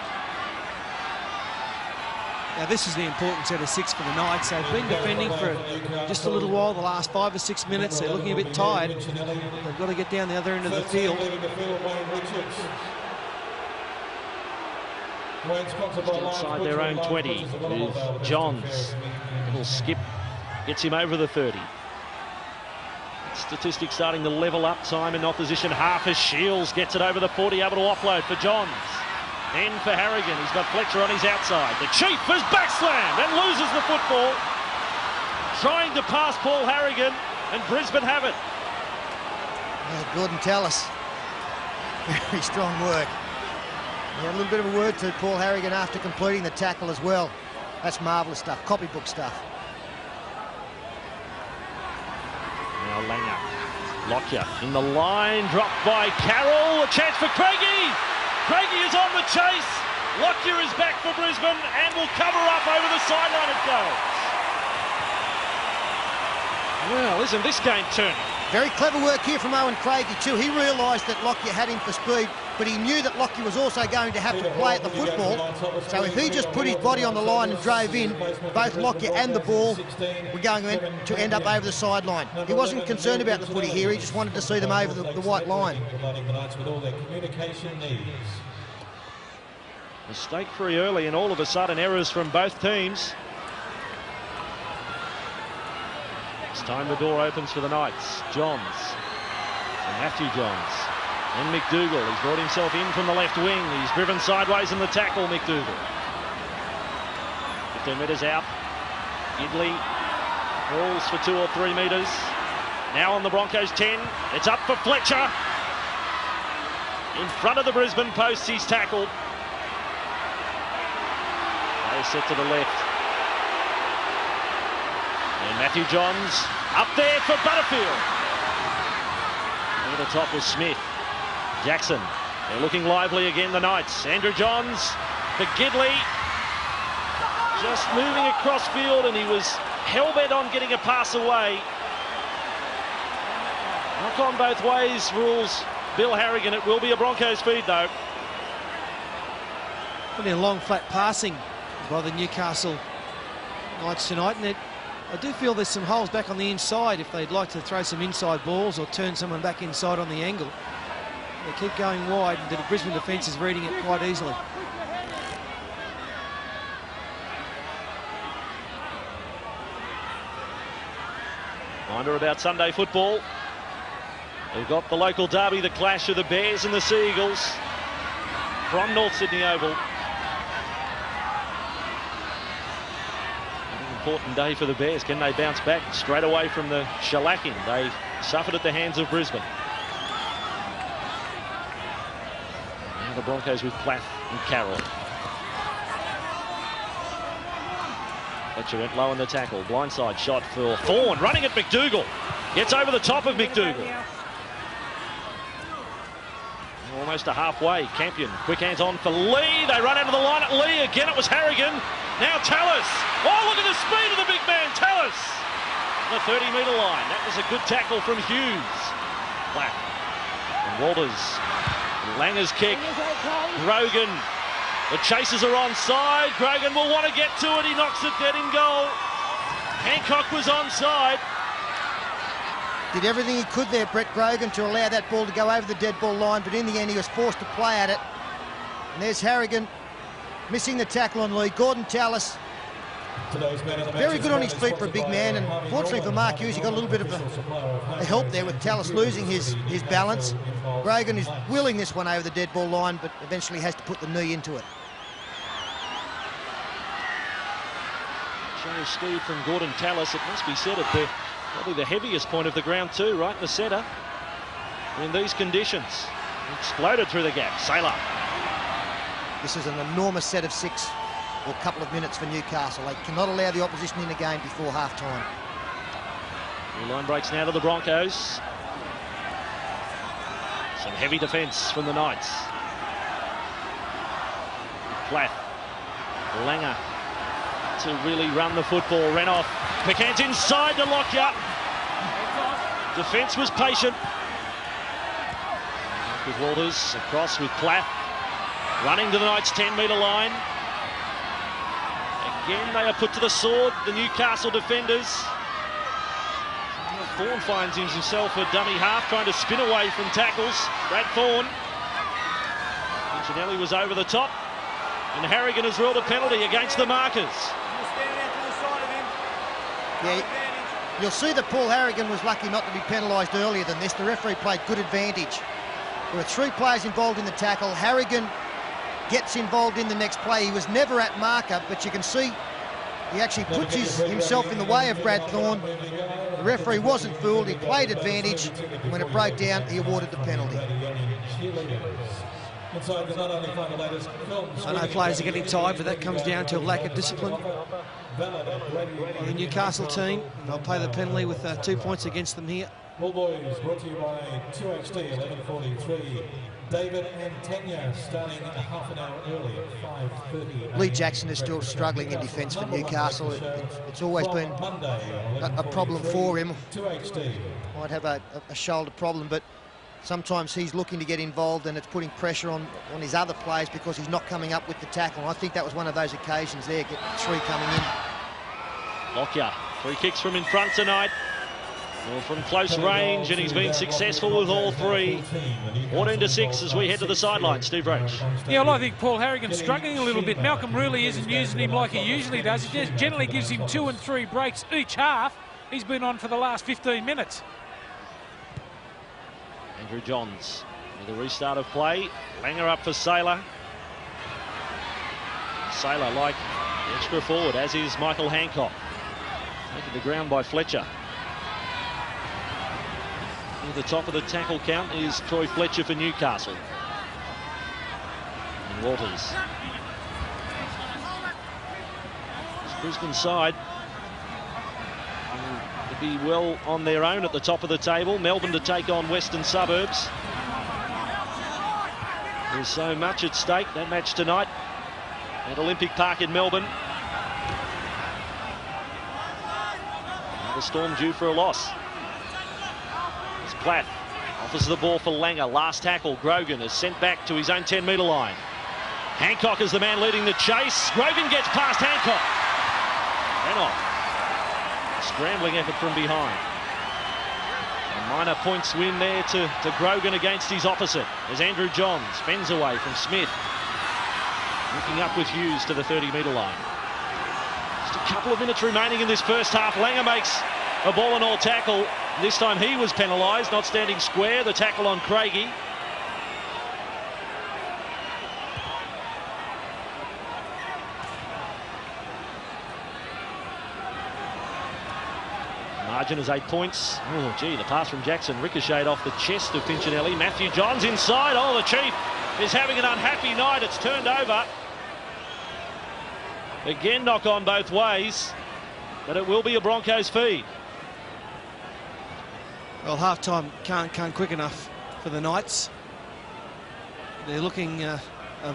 Now this is the important set of 6 for the Knights. They've been defending for just a little while, the last 5 or 6 minutes. They're looking a bit tired. They've got to get down the other end of the field. Inside their own 20 with Johns. Little skip gets him over the 30. Statistics starting to level up. Time in opposition half as Shields gets it over the 40, able to offload for Johns. Then for Harrigan, he's got Fletcher on his outside. The Chief is backslammed and loses the football. Trying to pass Paul Harrigan, and Brisbane have it. Gordon Tallis. Very strong work. Yeah, a little bit of a word to Paul Harrigan after completing the tackle as well. That's marvellous stuff, copybook stuff. Now Langer, Lockyer in the line, dropped by Carroll, a chance for Craigie. Craigie is on the chase. Lockyer is back for Brisbane and will cover up over the sideline it goes. Well, isn't this game turning? Very clever work here from Owen Craigie too. He realised that Lockyer had him for speed, but he knew that Lockyer was also going to have to play at the football. So if he just put his body on the line and drove in, both Lockyer and the ball were going to end up over the sideline. He wasn't concerned about the footy here, he just wanted to see them over the white line. Mistake-free early and all of a sudden errors from both teams. It's time the door opens for the Knights. Johns and Matthew Johns and McDougall. He's brought himself in from the left wing. He's driven sideways in the tackle, McDougall. 15 metres out. Gidley falls for 2 or 3 metres. Now on the Broncos 10. It's up for Fletcher. In front of the Brisbane post, he's tackled. They set to the left. And Matthew Johns up there for Butterfield. Over the top was Smith. Jackson. They're looking lively again, the Knights. Andrew Johns for Gidley. Just moving across field, and he was hell-bent on getting a pass away. Knock on both ways, rules Bill Harrigan. It will be a Broncos feed, though. Putting a long, flat passing by the Newcastle Knights tonight, and I do feel there's some holes back on the inside if they'd like to throw some inside balls or turn someone back inside on the angle. They keep going wide, and the Brisbane defence is reading it quite easily. Reminder about Sunday football. We've got the local derby, the clash of the Bears and the Sea Eagles from North Sydney Oval. Important day for the Bears. Can they bounce back straight away from the shellacking they suffered at the hands of Brisbane? Now the Broncos with Plath and Carroll. Fletcher went low on the tackle. Blindside shot for Thorne. Running at McDougall. Gets over the top of McDougall. Almost to halfway. Campion. Quick hands on for Lee. They run out of the line at Lee. Again it was Harrigan. Now Tallis. Oh, look at the speed of the big man, Tallis. The 30-metre line. That was a good tackle from Hughes. Black. And Walters. Langer's kick. Grogan. The chasers are onside. Grogan will want to get to it. He knocks it dead in goal. Hancock was onside. Did everything he could there, Brett Grogan, to allow that ball to go over the dead ball line, but in the end he was forced to play at it. And there's Harrigan missing the tackle on Lee. Gordon Tallis, very good on his feet for a big man, and fortunately for Mark Hughes, he got a little bit of a help there with Tallis losing his balance. Grogan is willing this one over the dead ball line, but eventually has to put the knee into it. Shows speed from Gordon Tallis. It must be said at probably the heaviest point of the ground too, right in the centre. In these conditions, exploded through the gap. Sailor. This is an enormous set of 6 or a couple of minutes for Newcastle. They cannot allow the opposition in the game before half-time. New line breaks now to the Broncos. Some heavy defence from the Knights. Plath. Langer to really run the football. Renoff. Pickens inside to Lockyer. Defence was patient. With Walters across with Plath. Running to the Knights' 10-metre line. Again, they are put to the sword, the Newcastle defenders. Thorne finds himself a dummy half, trying to spin away from tackles. Brad Thorne. Antonelli was over the top. And Harrigan has ruled a penalty against the markers. Yeah, you'll see that Paul Harrigan was lucky not to be penalised earlier than this. The referee played good advantage. There were 3 players involved in the tackle. Harrigan gets involved in the next play. He was never at marker, but you can see he actually puts himself in the way of Brad Thorne. The referee wasn't fooled. He played advantage. When it broke down, he awarded the penalty. Inside can not only find the latest films. I know players are getting tired, but that comes down to a lack of discipline on the Newcastle team. They'll pay the penalty with 2 points against them here. All boys brought to you by 2HD 11:43. David and Tanya starting half an hour early at 5:30. Lee Jackson is still struggling in defence for Newcastle. It's always been a problem for him. 2HD. Might have a shoulder problem, but sometimes he's looking to get involved and it's putting pressure on his other players because he's not coming up with the tackle. And I think that was one of those occasions there, getting 3 coming in. Lockyer, free kicks from in front tonight. Well, from close range, and he's been successful with all 3. 14-6 as we head to the sideline. Steve Roach. Yeah, well, I think Paul Harrigan's struggling a little bit. Malcolm really isn't using him like he usually does. He just generally gives him 2 and 3 breaks each half. He's been on for the last 15 minutes. Andrew Johns with a restart of play. Langer up for Saylor. Saylor like the extra forward, as is Michael Hancock. Taken to the ground by Fletcher. Near the top of the tackle count is Troy Fletcher for Newcastle. And Walters. It's Brisbane side to be well on their own at the top of the table. Melbourne to take on Western Suburbs. There's so much at stake, that match tonight at Olympic Park in Melbourne. The Storm due for a loss. As Platt offers the ball for Langer. Last tackle, Grogan is sent back to his own 10-metre line. Hancock is the man leading the chase. Grogan gets past Hancock. And off. Scrambling effort from behind. A minor points win there to Grogan against his opposite. As Andrew Johns fends away from Smith. Looking up with Hughes to the 30-metre line. Just a couple of minutes remaining in this first half. Langer makes a ball and all tackle. This time he was penalised, not standing square. The tackle on Craigie. Margin is 8 points. Oh, gee, the pass from Jackson ricocheted off the chest of Pinchinelli. Matthew Johns inside. Oh, the Chief is having an unhappy night. It's turned over. Again, knock on both ways, but it will be a Broncos feed. Well, half-time can't come quick enough for the Knights. They're looking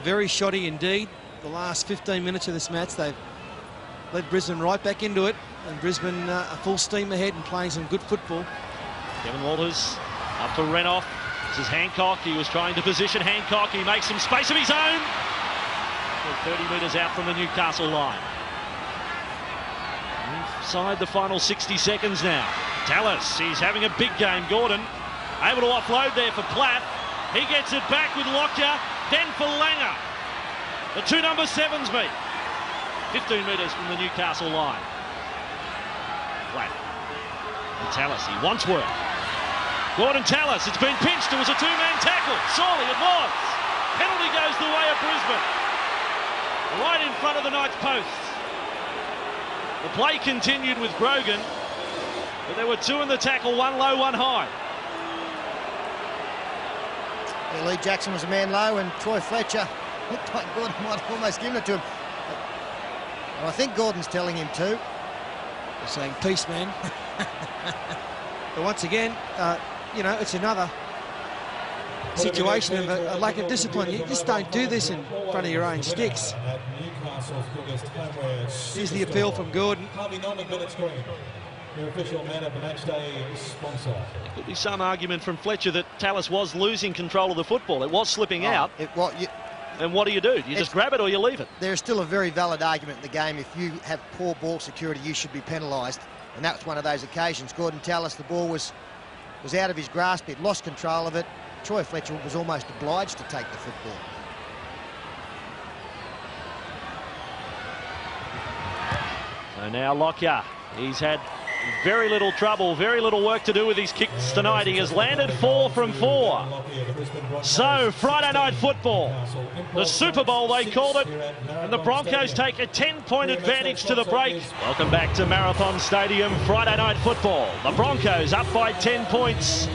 very shoddy indeed. The last 15 minutes of this match, they've led Brisbane right back into it, and Brisbane full steam ahead and playing some good football. Kevin Walters up for Renoff. This is Hancock. He was trying to position Hancock. He makes some space of his own. 30 metres out from the Newcastle line. Inside the final 60 seconds now. Tallis, he's having a big game. Gordon able to offload there for Platt. He gets it back with Lockyer, then for Langer. The 2 number 7s meet. 15 metres from the Newcastle line. Platt. And Tallis, he wants work. Gordon Tallis, it's been pinched. It was a 2-man tackle. Surely it was. Penalty goes the way of Brisbane. Right in front of the Knights posts. The play continued with Grogan, but there were 2 in the tackle, 1 low, 1 high. Yeah, Lee Jackson was a man low, and Troy Fletcher looked like Gordon might have almost given it to him. And I think Gordon's telling him too. They're saying, peace, man. But once again, you know, it's another situation of a lack of discipline. You just don't do this in front of your own sticks. Here's the appeal from Gordon. Your official man of the match day sponsor. There could be some argument from Fletcher that Tallis was losing control of the football. It was slipping out. And what do? You just grab it or you leave it? There's still a very valid argument in the game. If you have poor ball security, you should be penalised. And that's one of those occasions. Gordon Tallis, the ball was out of his grasp. He'd lost control of it. Troy Fletcher was almost obliged to take the football. So now Lockyer, he's had very little trouble, very little work to do with his kicks tonight. He has landed 4 from 4. So Friday night football, the Super Bowl they called it, and the Broncos take a 10-point advantage to the break. Welcome back to Marathon Stadium, Friday night football. The Broncos up by 10 points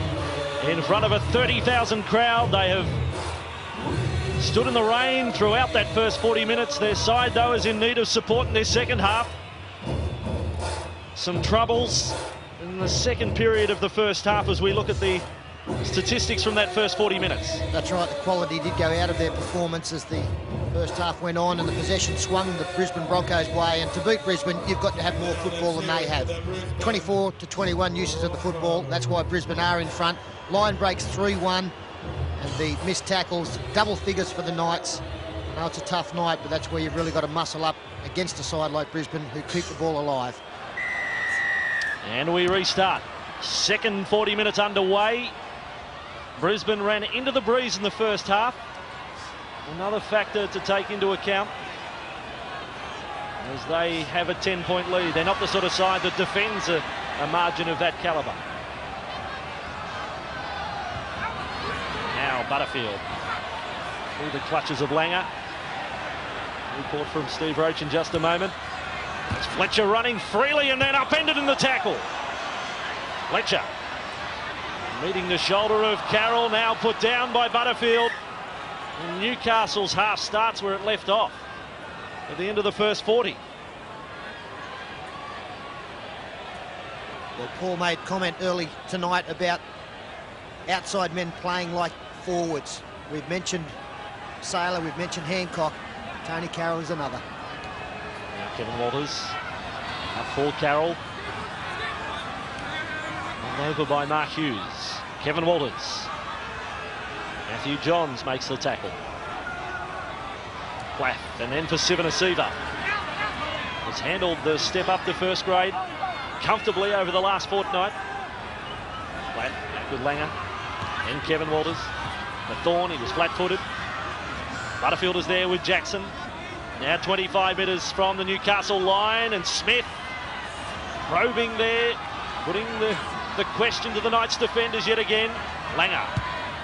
in front of a 30,000 crowd. They have Stood in the rain throughout that first 40 minutes. Their side, though, is in need of support in their second half. Some troubles in the second period of the first half as we look at the statistics from that first 40 minutes. That's right, the quality did go out of their performance as the first half went on and the possession swung the Brisbane Broncos' way. And to beat Brisbane, you've got to have more football than they have. 24 to 21 uses of the football. That's why Brisbane are in front. Line breaks 3-1 and the missed tackles, double figures for the Knights. I know it's a tough night, but that's where you've really got to muscle up against a side like Brisbane who keep the ball alive. And we restart. Second 40 minutes underway. Brisbane ran into the breeze in the first half. Another factor to take into account as they have a 10-point lead. They're not the sort of side that defends a margin of that calibre. Now Butterfield through the clutches of Langer. Report from Steve Roach in just a moment. It's Fletcher running freely and then upended in the tackle. Fletcher meeting the shoulder of Carroll, now put down by Butterfield. And Newcastle's half starts where it left off at the end of the first 40. Well, Paul made comment early tonight about outside men playing like forwards. We've mentioned Saylor, we've mentioned Hancock. Tony Carroll is another. Now Kevin Walters up for Carroll. Run over by Mark Hughes. Kevin Walters. Matthew Johns makes the tackle. Plath, and then for Sivanasiva. Has handled the step up to first grade comfortably over the last fortnight. Plath back with Langer. And Kevin Walters. The Thorn, he was flat-footed. Butterfield is there with Jackson. Now 25 metres from the Newcastle line, and Smith probing there, putting the question to the Knights defenders yet again. Langer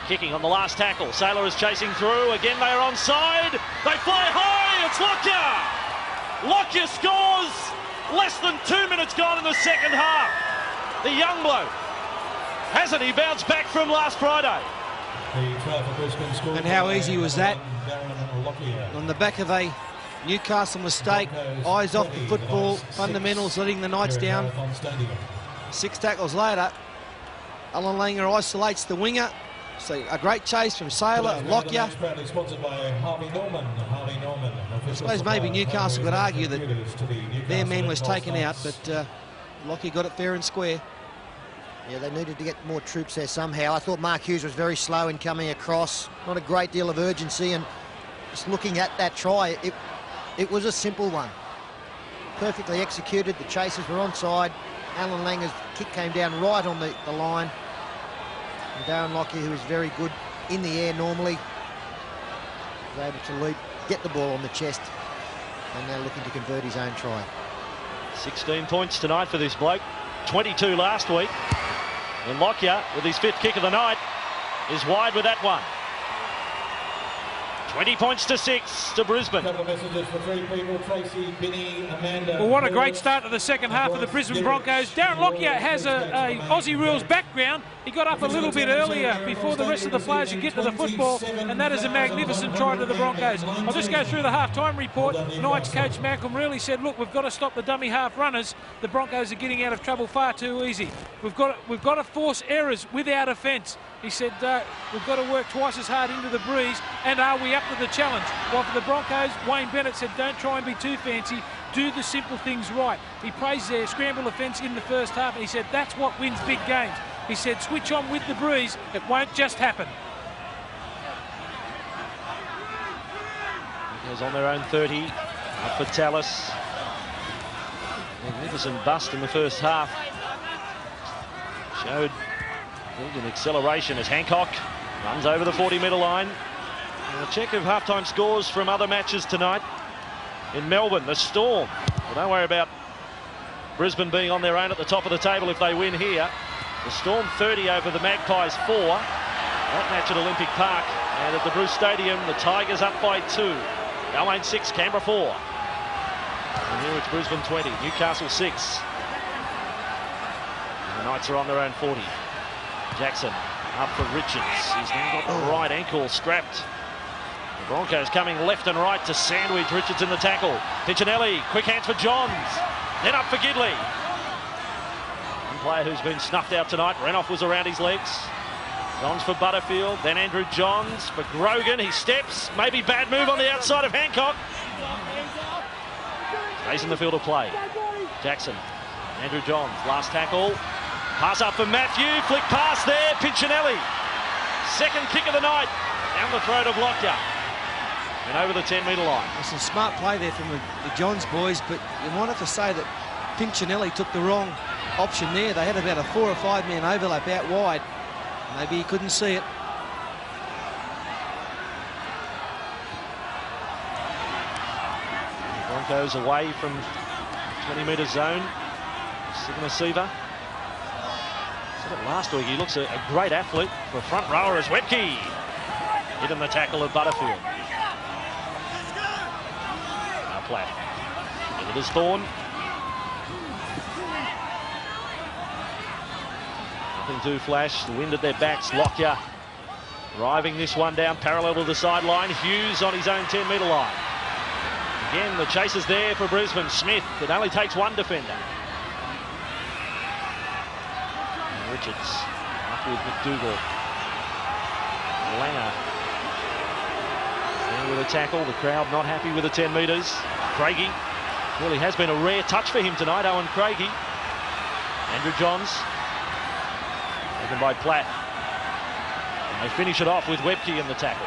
kicking on the last tackle. Saylor is chasing through. Again, they are onside. They fly high. It's Lockyer. Lockyer scores. Less than 2 minutes gone in the second half. The young bloke. Hasn't he bounced back from last Friday? And how easy was that? On the back of a Newcastle mistake, eyes off the football, fundamentals letting the Knights down. 6 tackles later, Alan Langer isolates the winger. So a great chase from Saylor and Lockyer. I suppose maybe Newcastle could argue that their man was taken out, but Lockyer got it fair and square. Yeah, they needed to get more troops there somehow. I thought Mark Hughes was very slow in coming across. Not a great deal of urgency, and just looking at that try, it was a simple one. Perfectly executed. The chasers were onside. Alan Langer's kick came down right on the line. And Darren Lockyer, who is very good in the air normally, was able to get the ball on the chest, and now looking to convert his own try. 16 points tonight for this bloke. 22 last week. And Lockyer, with his 5th kick of the night, is wide with that one. 20 points to 6 to Brisbane. Well, what a great start to the second half of the Brisbane Broncos. Darren Lockyer has a Aussie rules background. He got up a little bit earlier before the rest of the players could get to the football, and that is a magnificent try to the Broncos. I'll just go through the half-time report. Knights coach Malcolm really said, look, we've got to stop the dummy half runners. The Broncos are getting out of trouble far too easy. We've got to force errors without offence. He said, we've got to work twice as hard into the breeze, and are we up to the challenge? While for the Broncos, Wayne Bennett said, don't try and be too fancy, do the simple things right. He praised their scramble offence in the first half, and he said, that's what wins big games. He said, switch on with the breeze, it won't just happen. Goes on their own 30, up for Tallis. Magnificent bust in the first half. Showed an acceleration as Hancock runs over the 40-metre line. And a check of halftime scores from other matches tonight. In Melbourne, the Storm. Well, don't worry about Brisbane being on their own at the top of the table if they win here. The Storm 30 over the Magpies 4. That match at Olympic Park. And at the Bruce Stadium, the Tigers up by 2. Balmain 6, Canberra 4. And here it's Brisbane 20, Newcastle 6. And the Knights are on their own 40. Jackson up for Richards. He's now got the right ankle strapped. Broncos coming left and right to sandwich Richards in the tackle. Piccinelli, quick hands for Johns. Then up for Gidley. One player who's been snuffed out tonight. Renouf was around his legs. Johns for Butterfield. Then Andrew Johns for Grogan. He steps. Maybe bad move on the outside of Hancock. Stays in the field of play. Jackson. Andrew Johns. Last tackle. Pass up for Matthew. Flick pass there. Piccinelli. Second kick of the night. Down the throat of Lockyer. And over the 10-metre line. There's some smart play there from the Johns boys, but you might have to say that Piccinelli took the wrong option there. They had about a 4 or 5 man overlap out wide. Maybe he couldn't see it. The Broncos away from 20-metre zone. Sigamasiva. Said it last week, he looks a great athlete for a front rower as Webke. Hit in the tackle of Butterfield. Now Platt. It is Thorne. Nothing too flash. The wind at their backs. Lockyer driving this one down parallel to the sideline. Hughes on his own 10-metre line. Again, the chase is there for Brisbane. Smith. It only takes one defender. And Richards. After with McDougall. Langer. With a tackle, the crowd not happy with the 10 metres. Craigie, really has been a rare touch for him tonight, Owen Craigie. Andrew Johns, taken by Platt. And they finish it off with Webke in the tackle.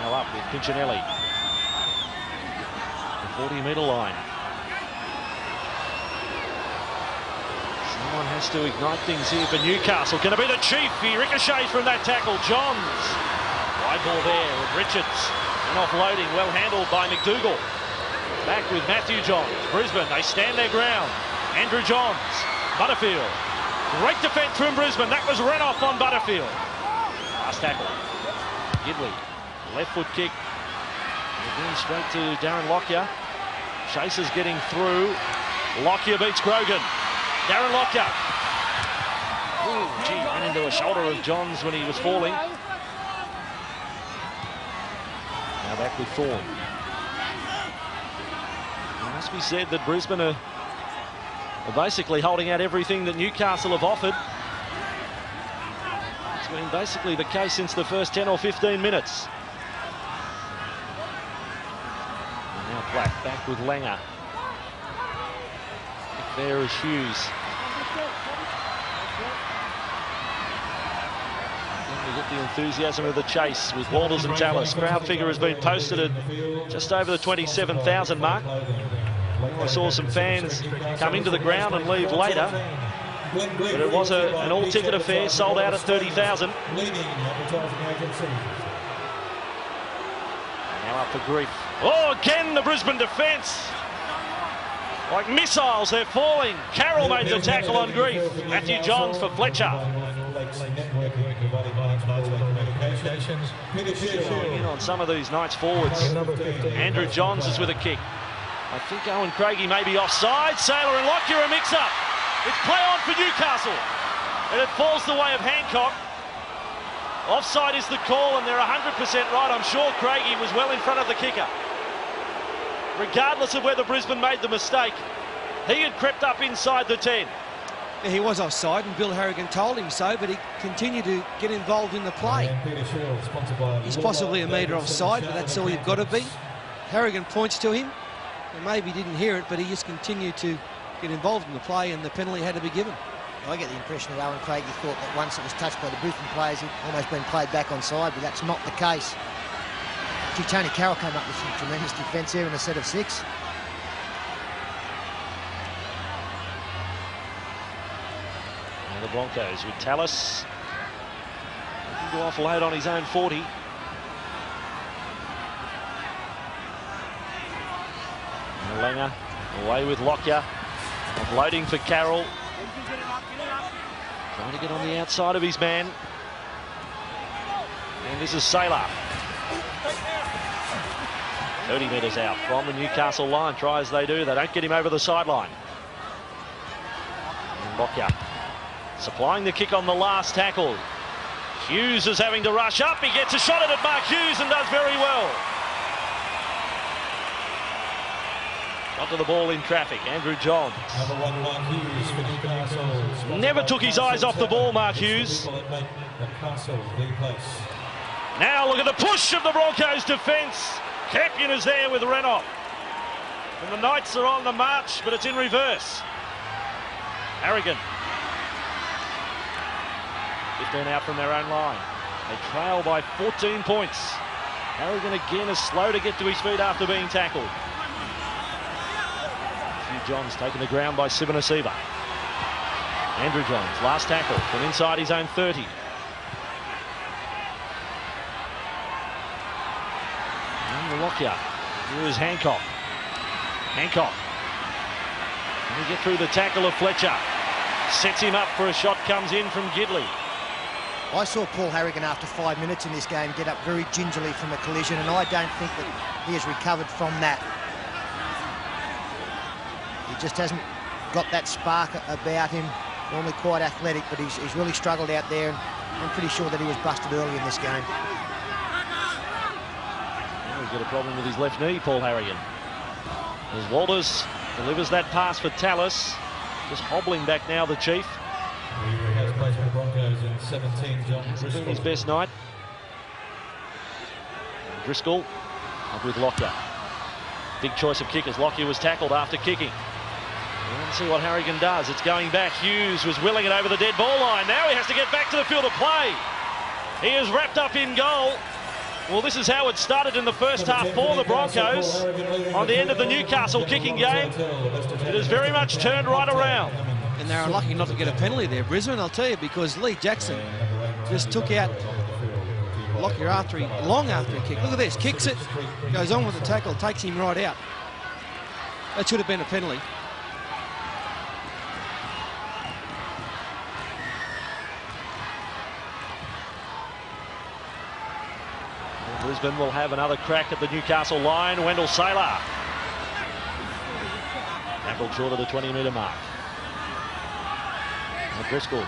Now up with Piccinelli. The 40-metre line. Someone has to ignite things here for Newcastle. Going to be the chief. He ricochets from that tackle. Johns. Wide ball there with Richards. And offloading, well handled by McDougall. Back with Matthew Johns. Brisbane, they stand their ground. Andrew Johns. Butterfield. Great defence from Brisbane. That was Renouf on Butterfield. Last tackle. Gidley. Left foot kick. Again straight to Darren Lockyer. Chasers getting through. Lockyer beats Grogan. Darren Lockyer. Ooh, gee, ran into a shoulder of Johns when he was falling. Now back with Thorne. It must be said that Brisbane are basically holding out everything that Newcastle have offered. It's been basically the case since the first 10 or 15 minutes. And now Platt back with Langer. There is Hughes. We get the enthusiasm of the chase with Walters and Tallis. Crowd figure has been posted at just over the 27,000 mark. I saw some fans come into the ground and leave later, but it was an all-ticket affair, sold out at 30,000. Now up for Grief. Oh, again the Brisbane defence. Like missiles, they're falling. Carroll made the tackle on Grief. Matthew Johns for Fletcher. In on some of these Knights forwards. Andrew Johns is with a kick. I think Owen Craigie may be offside. Saylor and Lockyer a mix-up. It's play on for Newcastle. And it falls the way of Hancock. Offside is the call, and they're 100% right. I'm sure Craigie was well in front of the kicker. Regardless of whether Brisbane made the mistake, he had crept up inside the 10. Yeah, he was offside, and Bill Harrigan told him so, but he continued to get involved in the play. He's possibly a metre offside, but that's all you've got to be. Harrigan points to him, and maybe he didn't hear it, but he just continued to get involved in the play, and the penalty had to be given. I get the impression that Owen Craigie thought that once it was touched by the Brisbane players, it almost been played back onside, but that's not the case. Gee, Tony Carroll came up with some tremendous defence here in a set of 6. And the Broncos with Tallis. Looking to offload on his own 40. And Langer away with Lockyer. Offloading for Carroll. Trying to get on the outside of his man. And this is Saylor. 30 metres out from the Newcastle line. Try as they do, they don't get him over the sideline. And Lockyer supplying the kick on the last tackle. Hughes is having to rush up. He gets a shot at it, Mark Hughes, and does very well. Got to the ball in traffic, Andrew Johns. Number 1, Mark Hughes for Newcastle. Never took his eyes off the ball, Mark Hughes. Now look at the push of the Broncos defence. Campion is there with Renoff. And the Knights are on the march, but it's in reverse. Harrigan. 15 out from their own line. They trail by 14 points. Harrigan again is slow to get to his feet after being tackled. Johns taken the ground by Sivanasiva. Andrew Johns, last tackle from inside his own 30. And Lockyer. Here is Hancock. Hancock. Can he get through the tackle of Fletcher? Sets him up for a shot, comes in from Gidley. I saw Paul Harrigan after 5 minutes in this game get up very gingerly from a collision, and I don't think that he has recovered from that. He just hasn't got that spark about him. Normally quite athletic, but he's really struggled out there, and I'm pretty sure that he was busted early in this game. Well, he's got a problem with his left knee, Paul Harrigan. As Walters delivers that pass for Tallis. Just hobbling back now, the Chief. He has played for the Broncos in 17, John Hasn't been his best night. Driscoll up with Lockyer. Big choice of kickers. Lockyer was tackled after kicking. Let's see what Harrigan does. It's going back. Hughes was willing it over the dead ball line. Now he has to get back to the field of play. He is wrapped up in goal. Well, this is how it started in the first half for the Broncos. On the end of the Newcastle kicking game, it has very much turned right around. And they're unlucky not to get a penalty there, Brisbane, I'll tell you, because Lee Jackson just took out Lockyer long after he kicked. Look at this, kicks it, goes on with the tackle, takes him right out. That should have been a penalty. Brisbane will have another crack at the Newcastle line. Wendell Saylor. Tackled short of the 20-metre mark. And Driscoll.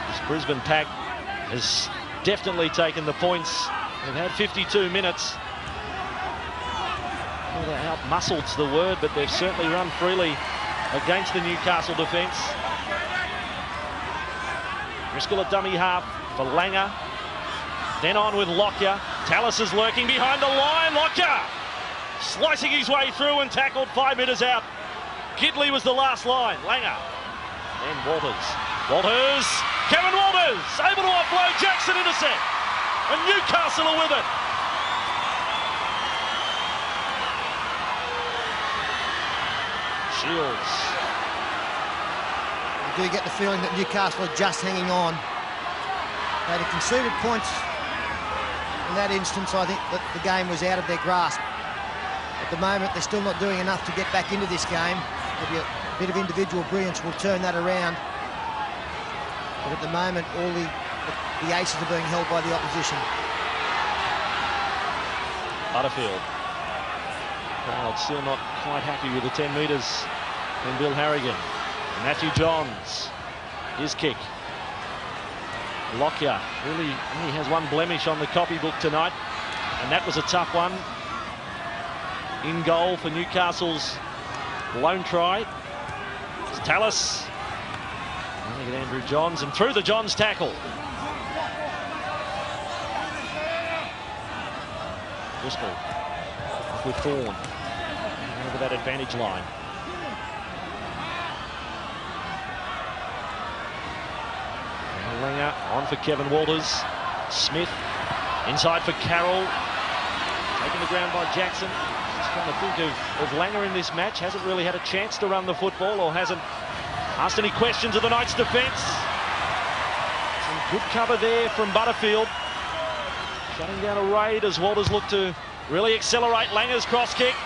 This Brisbane pack has definitely taken the points. They've had 52 minutes. Well, they're out-muscled's the word, but they've certainly run freely against the Newcastle defence. Driscoll at dummy half for Langer. Then on with Lockyer. Tallis is lurking behind the line. Lockyer slicing his way through and tackled 5 metres out. Gidley was the last line. Langer. Then Walters. Walters. Kevin Walters able to offload. Jackson intercept. And Newcastle are with it. Shields. You do get the feeling that Newcastle are just hanging on. They'd have conceded points. In that instance, I think that the game was out of their grasp. At the moment, they're still not doing enough to get back into this game. Maybe a bit of individual brilliance will turn that around. But at the moment, all the aces are being held by the opposition. Butterfield. Crowd still not quite happy with the 10 metres from Bill Harrigan. Matthew Johns, his kick. Lockyer really only has one blemish on the copybook tonight, and that was a tough one. In goal for Newcastle's lone try. It's Tallis. Look at Andrew Johns, and through the Johns tackle. Driscoll with Thorne over that advantage line. Langer on for Kevin Walters. Smith inside for Carroll. Taken the ground by Jackson. Just trying to think of Langer in this match. Hasn't really had a chance to run the football, or hasn't asked any questions of the Knights' defence. Some good cover there from Butterfield. Shutting down a raid as Walters look to really accelerate Langer's cross kick.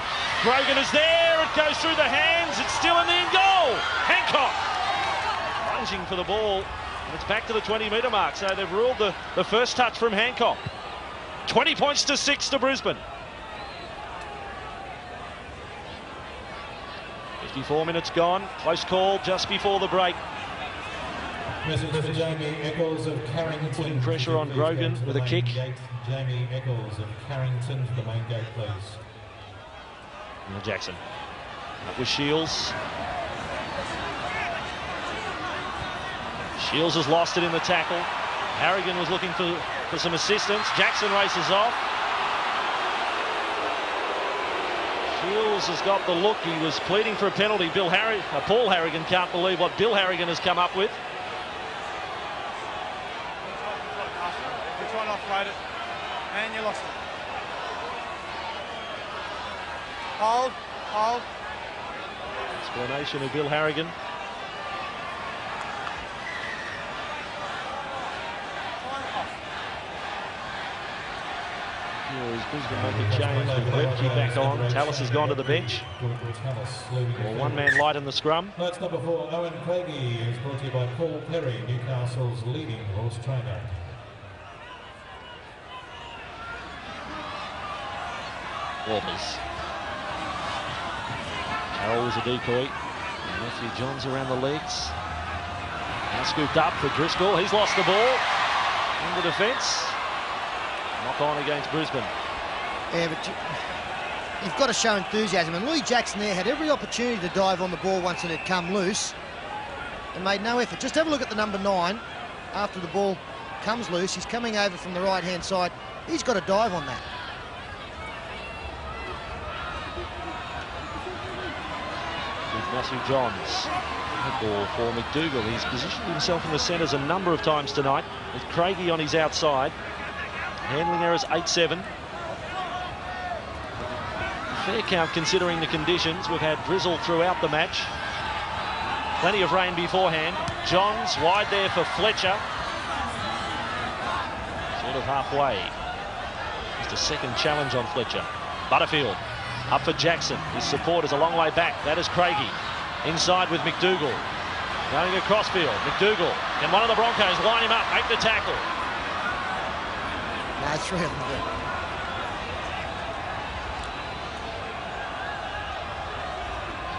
Grogan is there. It goes through the hands. It's still in the in goal. Hancock lunging for the ball. And it's back to the 20-metre mark, so they've ruled the first touch from Hancock. 20 points to 6 to Brisbane. 54 minutes gone. Close call just before the break. Message for Jamie Eccles of Carrington. Putting pressure on Grogan with a kick. Jamie Eccles of Carrington to the main gate, please. Neil Jackson. Up with Shields. Shields has lost it in the tackle. Harrigan was looking for some assistance. Jackson races off. Shields has got the look. He was pleading for a penalty. Paul Harrigan can't believe what Bill Harrigan has come up with. You're trying to offload it, and you lost it. Hold. Explanation of Bill Harrigan. Brisbane making change with Rebke back on. Tallis has gone to the bench. Well, one man light in the scrum. That's number 4, Owen Craigie, is brought to you by Paul Perry, Newcastle's leading horse trainer. Walters. Carroll was a decoy. Matthew Johns around the legs. Now scooped up for Driscoll. He's lost the ball. In the defence. Knock on against Brisbane. Yeah, but you've got to show enthusiasm. And Louis Jackson there had every opportunity to dive on the ball once it had come loose and made no effort. Just have a look at the number 9. After the ball comes loose, he's coming over from the right-hand side. He's got to dive on that. With Matthew Johns. The ball for McDougall. He's positioned himself in the centres a number of times tonight with Craigie on his outside. Handling errors 8-7. Fair count considering the conditions. We've had drizzle throughout the match. Plenty of rain beforehand. Johns wide there for Fletcher. Sort of halfway. Just a second challenge on Fletcher. Butterfield up for Jackson. His support is a long way back. That is Craigie. Inside with McDougall. Going across field. McDougall. Can one of the Broncos line him up, make the tackle? No, it's really good.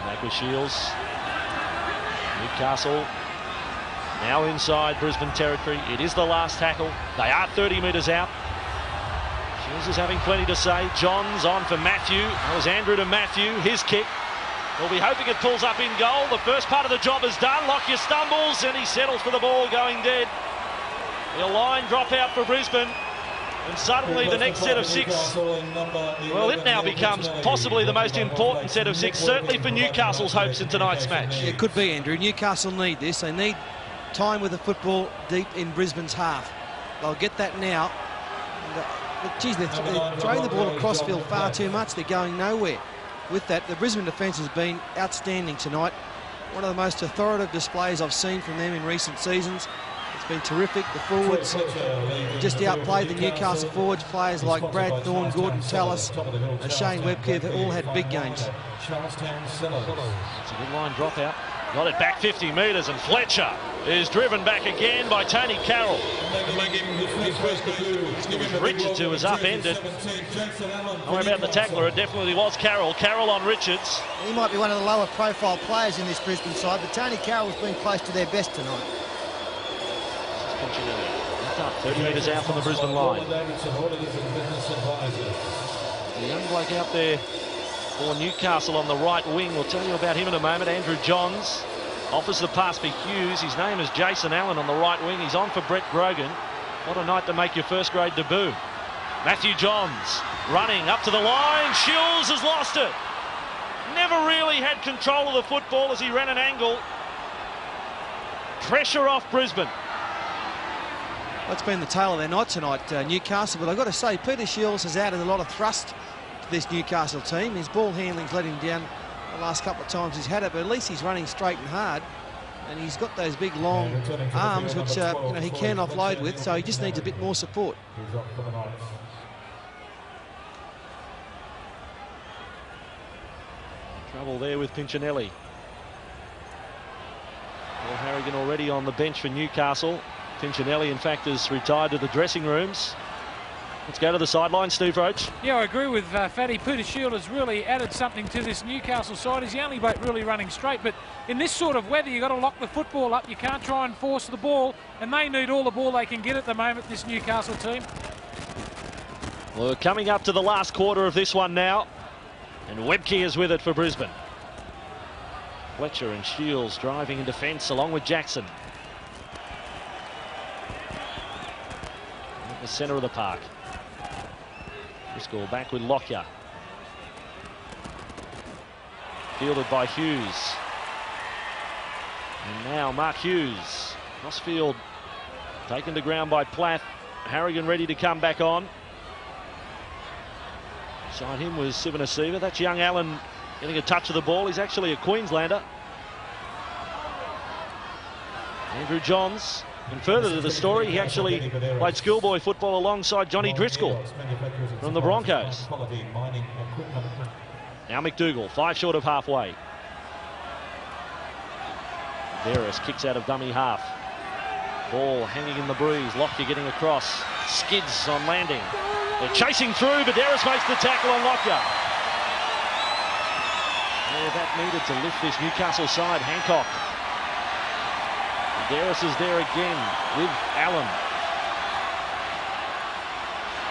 Back with Shields. Newcastle now inside Brisbane territory. It is the last tackle. They are 30 metres out. Shields is having plenty to say. Johns on for Matthew. That was Andrew to Matthew. His kick. We'll be hoping it pulls up in goal. The first part of the job is done. Lockyer stumbles and he settles for the ball going dead. The line drop out for Brisbane. And suddenly the next set of 6, well, it now becomes possibly the most important set of 6, certainly for Newcastle's hopes in tonight's match. It could be, Andrew. Newcastle need this. They need time with the football deep in Brisbane's half. They'll get that now. Geez, they're throwing the ball across field far too much. They're going nowhere. With that, the Brisbane defence has been outstanding tonight. One of the most authoritative displays I've seen from them in recent seasons. It's been terrific. The forwards just outplayed the Newcastle forwards. Players like Brad Thorne, Gordon Tallis and Shane Webke have all had big games. It's a good line drop out. Got it back 50 metres and Fletcher is driven back again by Tony Carroll. Richards, who was upended. Don't worry about the tackler, it definitely was Carroll. Carroll on Richards. He might be one of the lower profile players in this Brisbane side, but Tony Carroll's been close to their best tonight. 30 metres out from the Brisbane line. The young bloke out there for Newcastle on the right wing. We'll tell you about him in a moment. Andrew Johns offers the pass for Hughes. His name is Jason Allen on the right wing. He's on for Brett Grogan. What a night to make your first grade debut. Matthew Johns running up to the line. Shields has lost it. Never really had control of the football as he ran an angle. Pressure off Brisbane. That's been the tale of their night tonight, Newcastle. But I've got to say, Peter Shields has added a lot of thrust to this Newcastle team. His ball handling's let him down the last couple of times he's had it, but at least he's running straight and hard. And he's got those big, long arms, which he can offload with, so he just needs a bit more support. Trouble there with Pinchinelli. Paul Harrigan already on the bench for Newcastle. Pinchinelli, in fact, has retired to the dressing rooms. Let's go to the sideline, Steve Roach. Yeah, I agree with Fatty. Peter Shield has really added something to this Newcastle side. He's the only bloke really running straight, but in this sort of weather, you've got to lock the football up. You can't try and force the ball, and they need all the ball they can get at the moment, this Newcastle team. Well, we're coming up to the last quarter of this one now, and Webke is with it for Brisbane. Fletcher and Shields driving in defence along with Jackson. At the centre of the park. Driscoll back with Lockyer. Fielded by Hughes. And now Mark Hughes. Crossfield taken to ground by Plath. Harrigan ready to come back on. Beside him was Sivanasiva. That's young Allen getting a touch of the ball. He's actually a Queenslander. Andrew Johns. And further to the story, he actually played schoolboy football alongside Johnny Driscoll from the Broncos. Now McDougall, 5 short of halfway. Veras kicks out of dummy half. Ball hanging in the breeze. Lockyer getting across. Skids on landing. They're chasing through, but Veras makes the tackle on Lockyer. Yeah, that needed to lift this Newcastle side. Hancock. Veras is there again with Allen.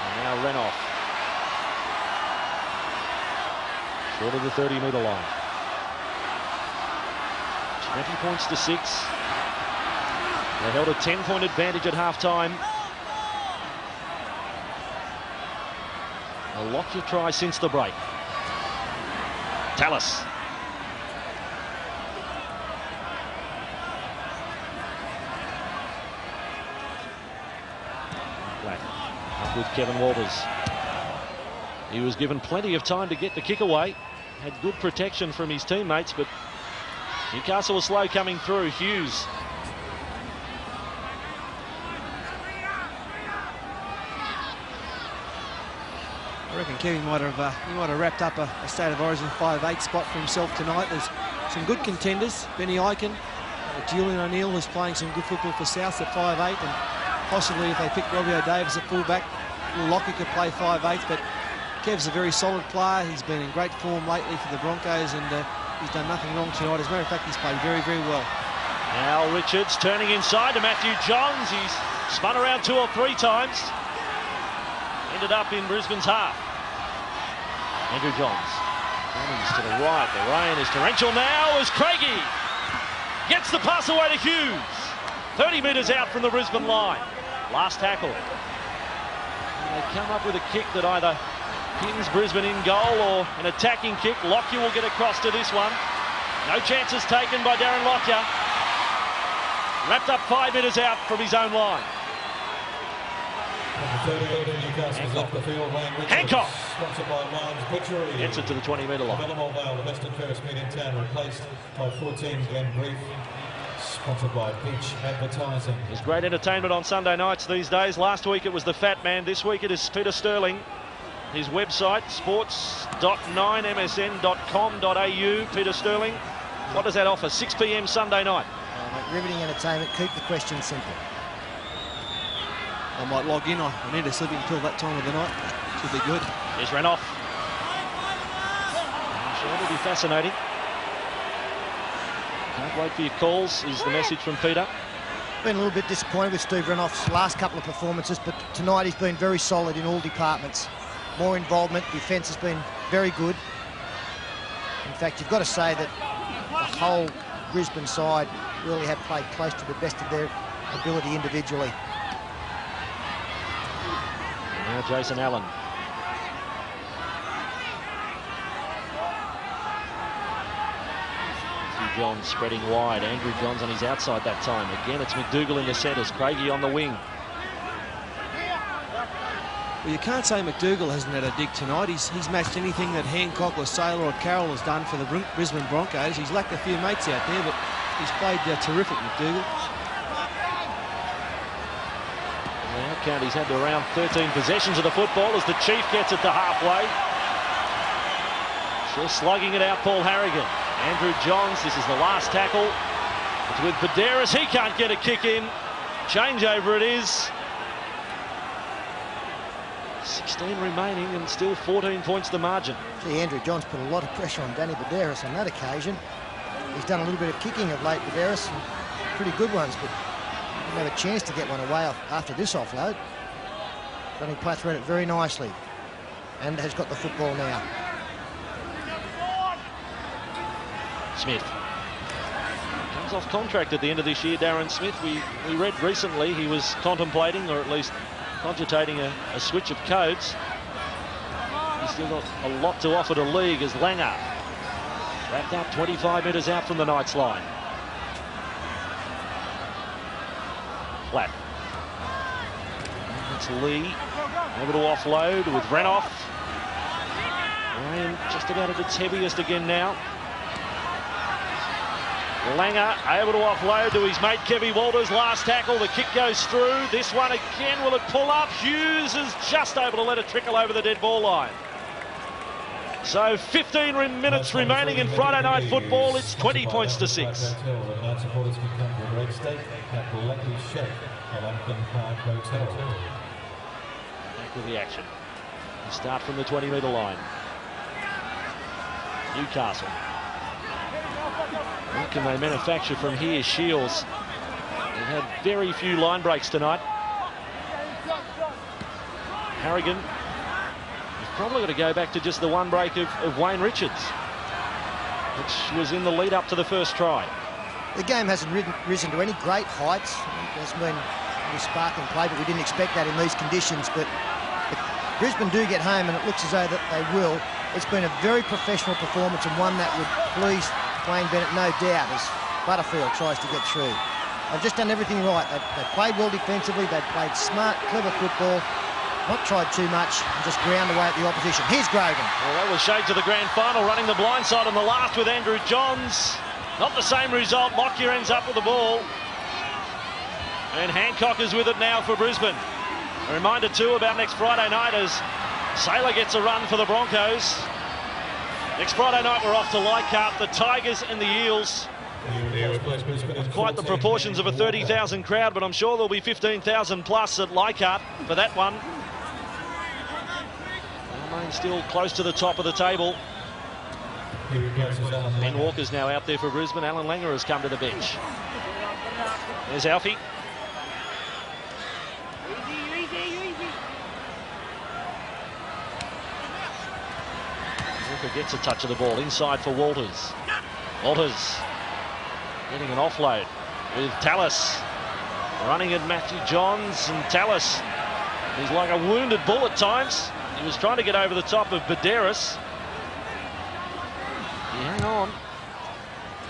And now Renoff. Short of the 30-metre line. 20 points to 6. They held a 10-point advantage at half-time. A Lockyer try since the break. Tallis. Up with Kevin Walters. He was given plenty of time to get the kick away. Had good protection from his teammates, but Newcastle was slow coming through. Hughes. I reckon Kevin might have wrapped up a State of Origin 5-8 spot for himself tonight. There's some good contenders. Benny Aiken, Julian O'Neill was playing some good football for South at 5'8", and possibly if they pick Robbie O'Davis at fullback, Lockyer could play 5'8", but Kev's a very solid player. He's been in great form lately for the Broncos, and he's done nothing wrong tonight. As a matter of fact, he's played very, very well. Now Richards turning inside to Matthew Johns. He's spun around 2 or 3 times. Ended up in Brisbane's half. Andrew Johns. Johns to the right. The rain is torrential now as Craigie gets the pass away to Hughes. 30 metres out from the Brisbane line. Last tackle. And they come up with a kick that either pins Brisbane in goal or an attacking kick. Lockyer will get across to this one. No chances taken by Darren Lockyer. Wrapped up 5 metres out from his own line. Hancock gets it to the 20-metre line. The best and fairest meat in town, replaced by 14 Glen Brief. Sponsored by Beach Advertising. There's great entertainment on Sunday nights these days. Last week it was the Fat Man. This week it is Peter Sterling. His website, sports.9msn.com.au. Peter Sterling. What does that offer? 6 p.m. Sunday night. Riveting entertainment. Keep the question simple. I might log in. I need to sleep until that time of the night. Should be good. Here's Renoff. I'm sure it'll be fascinating. Can't wait for your calls, is the message from Peter. Been a little bit disappointed with Steve Renoff's last couple of performances, but tonight he's been very solid in all departments. More involvement, defence has been very good. In fact, you've got to say that the whole Brisbane side really have played close to the best of their ability individually. Now Jason Allen. Johns spreading wide. Andrew Johns on his outside that time. Again, it's McDougall in the centres. Craigie on the wing. Well, you can't say McDougall hasn't had a dig tonight. He's matched anything that Hancock or Saylor or Carroll has done for the Brisbane Broncos. He's lacked a few mates out there, but he's played terrific, McDougall. Now count, he's had around 13 possessions of the football as the Chief gets it to halfway. Still slugging it out, Paul Harrigan. Andrew Johns, this is the last tackle. It's with Baderas, he can't get a kick in. Changeover it is. 16 remaining and still 14 points the margin. Gee, Andrew Johns put a lot of pressure on Danny Baderas on that occasion. He's done a little bit of kicking of late, Baderas. Pretty good ones, but didn't have a chance to get one away after this offload. Johnny Plath read it very nicely and has got the football now. Smith comes off contract at the end of this year. Darren Smith, we read recently he was contemplating, or at least cogitating, a switch of codes. He's still got a lot to offer to league as Langer wrapped up 25 metres out from the Knights line. Flat. That's Lee able to offload with Renoff. Rain just about at its heaviest again now. Langer able to offload to his mate Kevy Walters. Last tackle, the kick goes through. This one again, will it pull up? Hughes is just able to let it trickle over the dead ball line. So 15 minutes remaining in Friday night football. It's 20 points to 6. Back with the action. We start from the 20-metre line. Newcastle. What can they manufacture from here? Shields. They've had very few line breaks tonight. Harrigan. You've probably got to go back to just the one break of Wayne Richards, which was in the lead up to the first try. The game hasn't risen to any great heights. There's been a sparkling play, but we didn't expect that in these conditions. But if Brisbane do get home, and it looks as though that they will, it's been a very professional performance and one that would please Wayne Bennett, no doubt, as Butterfield tries to get through. They've just done everything right. They've played well defensively. They've played smart, clever football. Not tried too much and just ground away at the opposition. Here's Grogan. Well, that was shades of the grand final, running the blind side on the last with Andrew Johns. Not the same result. Lockyer ends up with the ball. And Hancock is with it now for Brisbane. A reminder too about next Friday night as Saylor gets a run for the Broncos. Next Friday night we're off to Leichhardt. The Tigers and the Eels. Not quite the proportions of a 30,000 crowd, but I'm sure there'll be 15,000 plus at Leichhardt for that one. Remain still close to the top of the table. Ben Walker's now out there for Brisbane. Alan Langer has come to the bench. There's Alfie. Walker gets a touch of the ball inside for Walters. Walters getting an offload with Tallis running at Matthew Johns, and Tallis is like a wounded bull at times. He was trying to get over the top of Baderas. Hang on.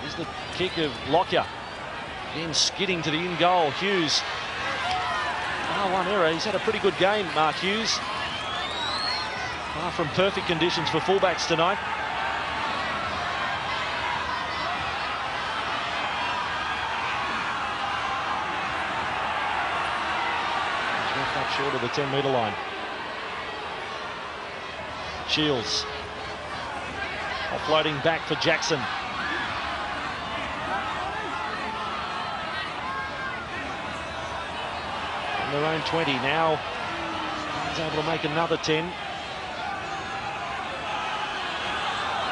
Here's the kick of Lockyer. Again skidding to the in goal. Hughes. One error. He's had a pretty good game, Mark Hughes. Far from perfect conditions for fullbacks tonight. He's wrapped up short of the 10-metre line. Shields. Offloading back for Jackson. On their own 20 now. He's able to make another 10.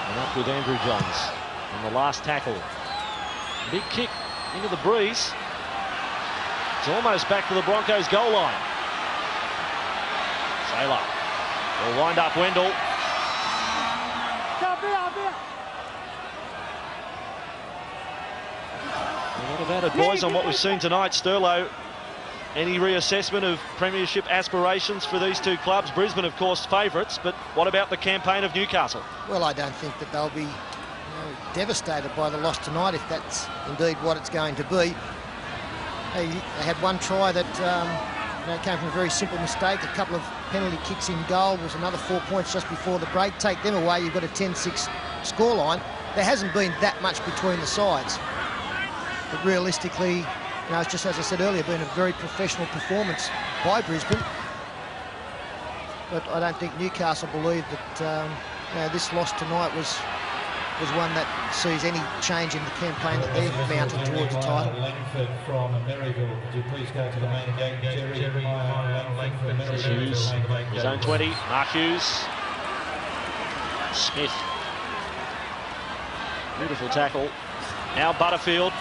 And up with Andrew Johns on the last tackle. Big kick into the breeze. It's almost back to the Broncos goal line. Saylor will wind up Wendell. What about it, boys, on what we've seen tonight? Sterlo, any reassessment of premiership aspirations for these two clubs? Brisbane, of course, favourites, but what about the campaign of Newcastle? Well, I don't think that they'll be devastated by the loss tonight, if that's indeed what it's going to be. They had one try that came from a very simple mistake. A couple of penalty kicks in goal. Was another 4 points just before the break. Take them away, you've got a 10-6 scoreline. There hasn't been that much between the sides. But realistically, it's just, as I said earlier, been a very professional performance by Brisbane. But I don't think Newcastle believed that this loss tonight was was one that sees any change in the campaign that they've mounted towards the title. Langford from Maryville, could you please go to the main gate? Hughes, his own 20. Mark Hughes. Smith. Beautiful tackle. Now Butterfield.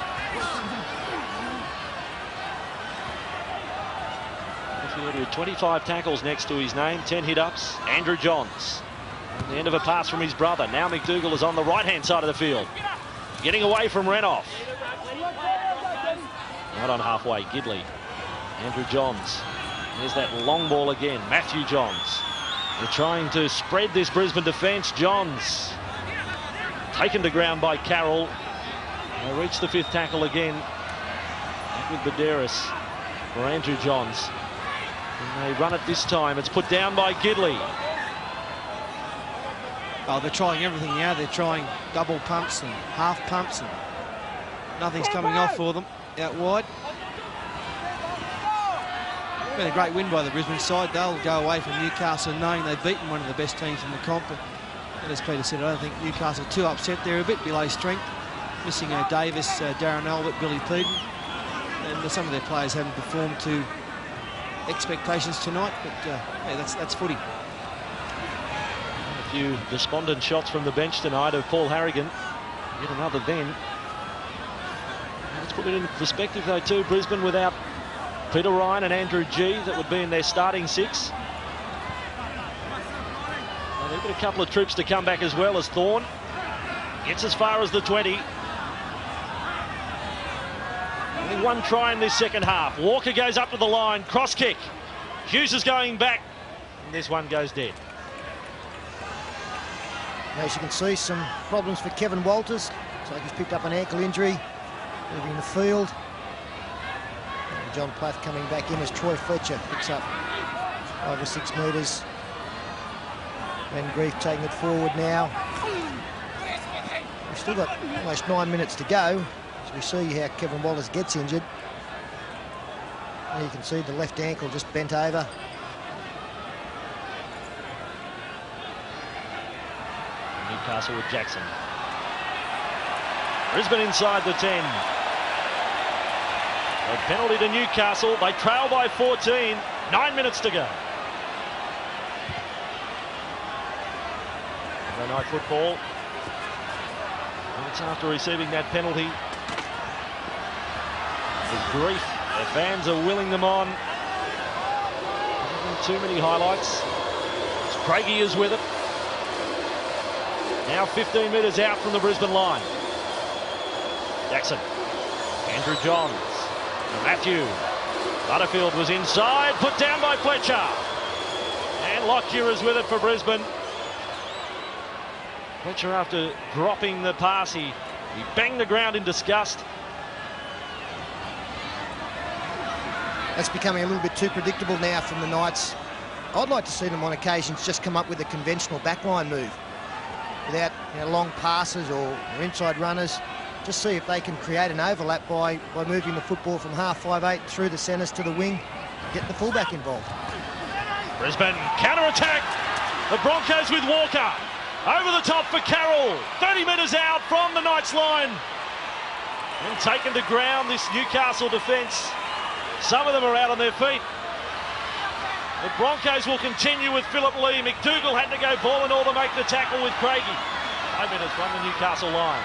Butterfield with 25 tackles next to his name, 10 hit-ups. Andrew Johns. The end of a pass from his brother. Now McDougall is on the right-hand side of the field. Getting away from Renoff. Not on halfway, Gidley. Andrew Johns. There's that long ball again. Matthew Johns. They're trying to spread this Brisbane defence. Johns. Taken to ground by Carroll. They reach the 5th tackle again. Back with Badderas for Andrew Johns. And they run it this time. It's put down by Gidley. Oh, they're trying everything now. They're trying double pumps and half pumps, and nothing's coming off for them out wide. Been a great win by the Brisbane side. They'll go away from Newcastle knowing they've beaten one of the best teams in the comp. And as Peter said, I don't think Newcastle are too upset. They're a bit below strength. Missing Davis, Darren Albert, Billy Peden. And some of their players haven't performed to expectations tonight. But hey, that's footy. A few despondent shots from the bench tonight of Paul Harrigan. Yet another then. Let's put it in perspective though too. Brisbane without Peter Ryan and Andrew G, that would be in their starting 6. Well, they've got a couple of troops to come back as well, as Thorne gets as far as the 20. Only one try in this second half. Walker goes up to the line, cross kick. Hughes is going back, and this one goes dead. As you can see, some problems for Kevin Walters. Looks like he's picked up an ankle injury, moving the field. And John Plath coming back in as Troy Fletcher picks up 5 or 6 metres. Ben Grief taking it forward now. We've still got almost 9 minutes to go as we see how Kevin Walters gets injured. And you can see the left ankle just bent over. Newcastle with Jackson. Brisbane inside the 10. A penalty to Newcastle. They trail by 14. 9 minutes to go. Monday night football. Minutes after receiving that penalty. With Grief, their fans are willing them on. Too many highlights. Craigie is with it. Now 15 metres out from the Brisbane line. Jackson. Andrew Johns. Matthew. Butterfield was inside. Put down by Fletcher. And Lockyer is with it for Brisbane. Fletcher, after dropping the pass, he banged the ground in disgust. That's becoming a little bit too predictable now from the Knights. I'd like to see them on occasions just come up with a conventional backline move without long passes or inside runners. Just see if they can create an overlap by moving the football from half 5/8 through the centres to the wing, get the fullback involved. Brisbane counter-attack. The Broncos with Walker. Over the top for Carroll. 30 metres out from the Knights line. And taken to ground, this Newcastle defence. Some of them are out on their feet. The Broncos will continue with Phillip Lee. McDougall had to go ball and all to make the tackle with Craigie. 5 minutes from the Newcastle line.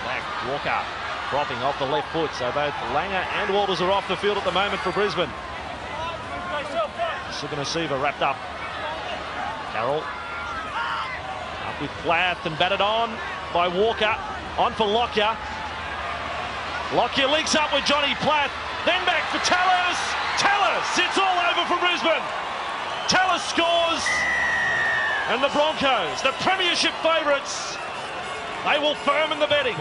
Back, Walker dropping off the left foot. So both Langer and Walters are off the field at the moment for Brisbane. Suganasiva wrapped up. Carroll. Up with Plath and batted on by Walker. On for Lockyer. Lockyer links up with Johnny Plath. Then back for Tallis. Tallis, it's all over for Brisbane. Tallis scores. And the Broncos, the premiership favourites, they will firm in the betting.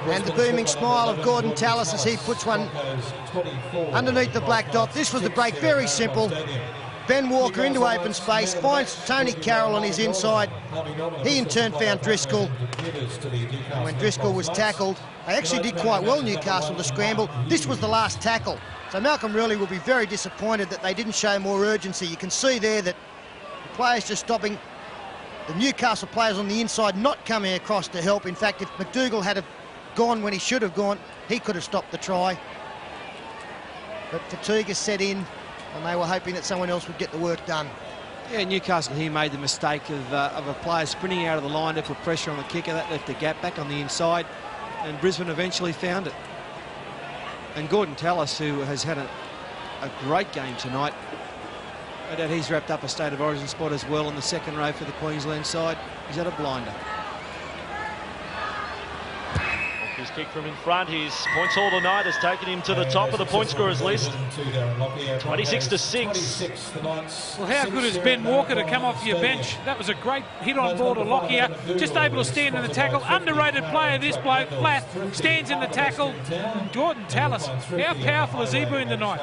And the booming smile of Gordon Tallis as he puts one underneath the black dot. This was the break, very simple. Ben Walker into open space, finds Tony Carroll on his inside. He in turn found Driscoll. And when Driscoll was tackled, they actually did quite well, Newcastle, to scramble. This was the last tackle. So Malcolm really will be very disappointed that they didn't show more urgency. You can see there that the players just stopping the Newcastle players on the inside not coming across to help. In fact, if McDougall had gone when he should have gone, he could have stopped the try. But fatigue has set in, and they were hoping that someone else would get the work done. Yeah, Newcastle here made the mistake of a player sprinting out of the line to put pressure on the kicker. That left a gap back on the inside, and Brisbane eventually found it. And Gordon Tallis, who has had a great game tonight, no doubt he's wrapped up a State of Origin spot as well in the second row for the Queensland side. He's had a blinder. His kick from in front, his points haul tonight has taken him to the top of the point scorers list. 26-6. Well, how good is Ben Walker to come off your bench? That was a great hit on ball to Lockyer. Just able to stand in the tackle. Underrated player, this bloke. Platt stands in the tackle. Gordon Tallis, how powerful has he been tonight?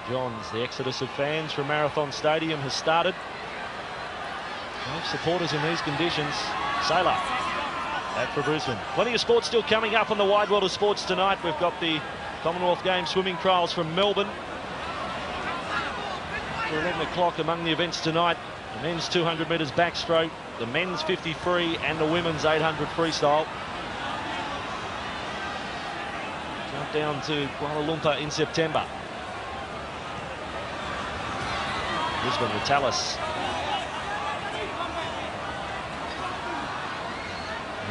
Johns, the exodus of fans from Marathon Stadium has started. No supporters in these conditions. Sailor back for Brisbane. Plenty of sports still coming up on the wide world of sports tonight. We've got the Commonwealth Games swimming trials from Melbourne. For 11 o'clock among the events tonight, the men's 200 metres backstroke, the men's 50 free and the women's 800 freestyle. Jump down to Kuala Lumpur in September. Brisbane with Tallis.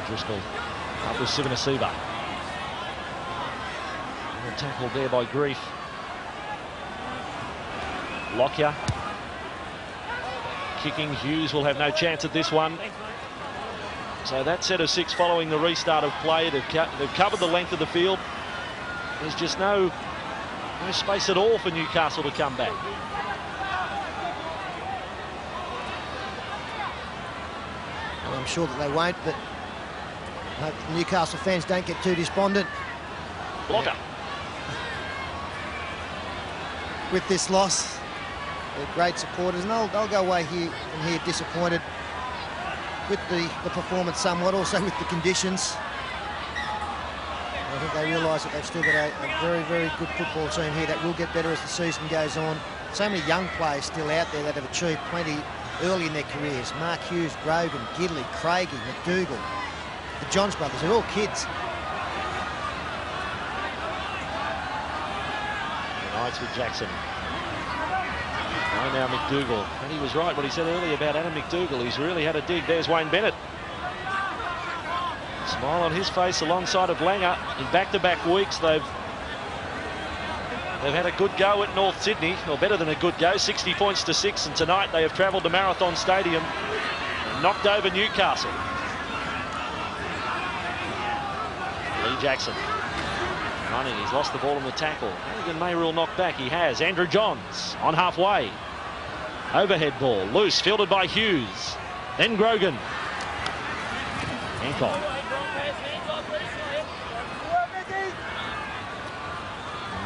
Driscoll up with Sivanasiva. Tackled there by Grief. Lockyer. Kicking. Hughes will have no chance at this one. So that set of 6 following the restart of play. They've covered the length of the field. There's just no space at all for Newcastle to come back. I'm sure that they won't, but hope the Newcastle fans don't get too despondent. Blocker. With this loss, they're great supporters, and they'll go away from here disappointed with the performance somewhat, also with the conditions. I think they realise that they've still got a very, very good football team here that will get better as the season goes on. So many young players still out there that have achieved plenty early in their careers. Mark Hughes, Grogan, Gidley, Craigie, McDougall, the Johns brothers, they're all kids. The Knights with Jackson. Now McDougall. And he was right what he said earlier about Adam McDougall. He's really had a dig. There's Wayne Bennett. Smile on his face alongside of Langer. In back-to-back weeks, they've had a good go at North Sydney, or better than a good go, 60 points to 6, and tonight they have travelled to Marathon Stadium and knocked over Newcastle. Lee Jackson running, he's lost the ball in the tackle. Again, Mayrill knocked back, he has. Andrew Johns on halfway. Overhead ball, loose, fielded by Hughes. Then Grogan. Hancock.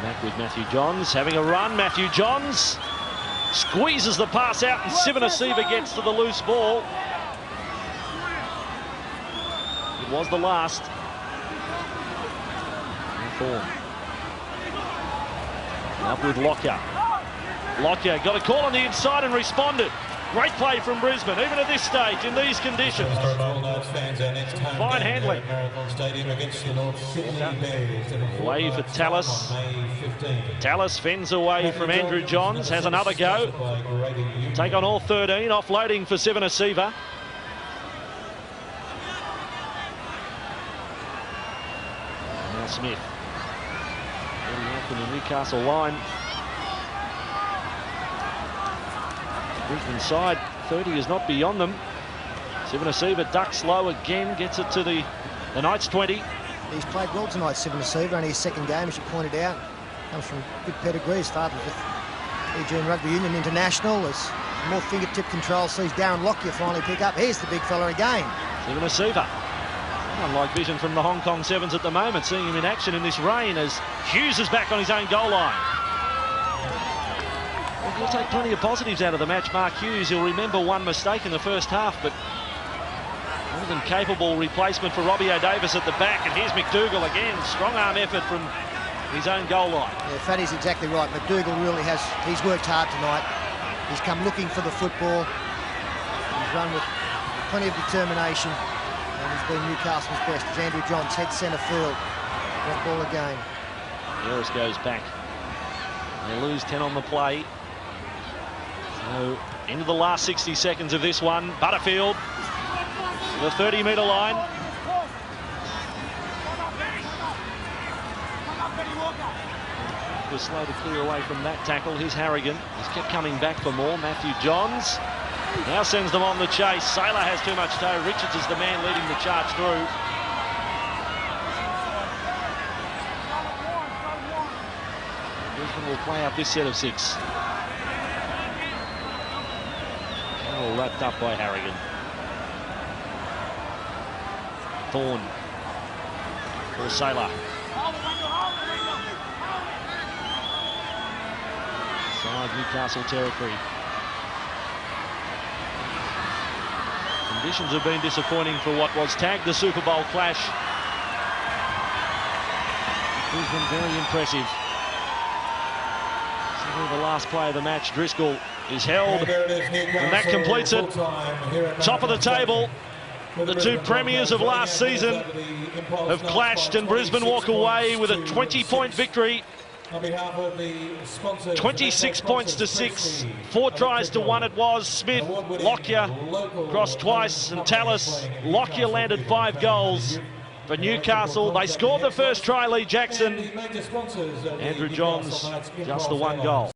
Back with Matthew Johns, having a run. Matthew Johns squeezes the pass out, and Sivanasiva gets to the loose ball. It was the last. Up with Lockyer. Lockyer got a call on the inside and responded. Great play from Brisbane, even at this stage, in these conditions. Fine handling. Away for Tallis. Tallis fends away from Andrew Johns, has another go. Take on all 13, offloading for Sivanasiva. Now Smith. Getting out from the Newcastle line. Brisbane side, 30 is not beyond them. Sivanasiva ducks low again, gets it to the Knights 20. He's played well tonight, Sivanasiva, only his second game, as you pointed out. Comes from good pedigree. His father was with Fijian Rugby Union International. As more fingertip control sees Darren Lockyer finally pick up. Here's the big fella again. Sivanasiva. Unlike vision from the Hong Kong Sevens at the moment, seeing him in action in this rain as Hughes is back on his own goal line. He'll take plenty of positives out of the match, Mark Hughes. He'll remember one mistake in the first half, but More than capable replacement for Robbie O'Davis at the back, and here's McDougall again. Strong arm effort from his own goal line. Yeah, Fatty's exactly right. McDougall really he's worked hard tonight. He's come looking for the football. He's run with plenty of determination, and he's been Newcastle's best. As Andrew Johns heads centre field. That ball again. Harris goes back. They lose 10 on the play. So into the last 60 seconds of this one. Butterfield, the 30-metre line. Was slow to clear away from that tackle. Here's Harrigan. He's kept coming back for more. Matthew Johns now sends them on the chase. Saylor has too much toe. Richards is the man leading the charge through. Brisbane will play out this set of 6. All wrapped up by Harrigan. Thorne for Saylor. Inside Newcastle territory. Conditions have been disappointing for what was tagged the Super Bowl clash. Brisbane very impressive. So the last play of the match, Driscoll is held, and that completes it. Top of the table. The two premiers of last season have clashed, and Brisbane walk away with a 20-point victory. 26 points to 6. 4 tries to 1 it was. Smith, Lockyer crossed twice, and Tallis. Lockyer landed 5 goals for Newcastle. They scored the first try, Lee Jackson. Andrew Johns just the 1 goal.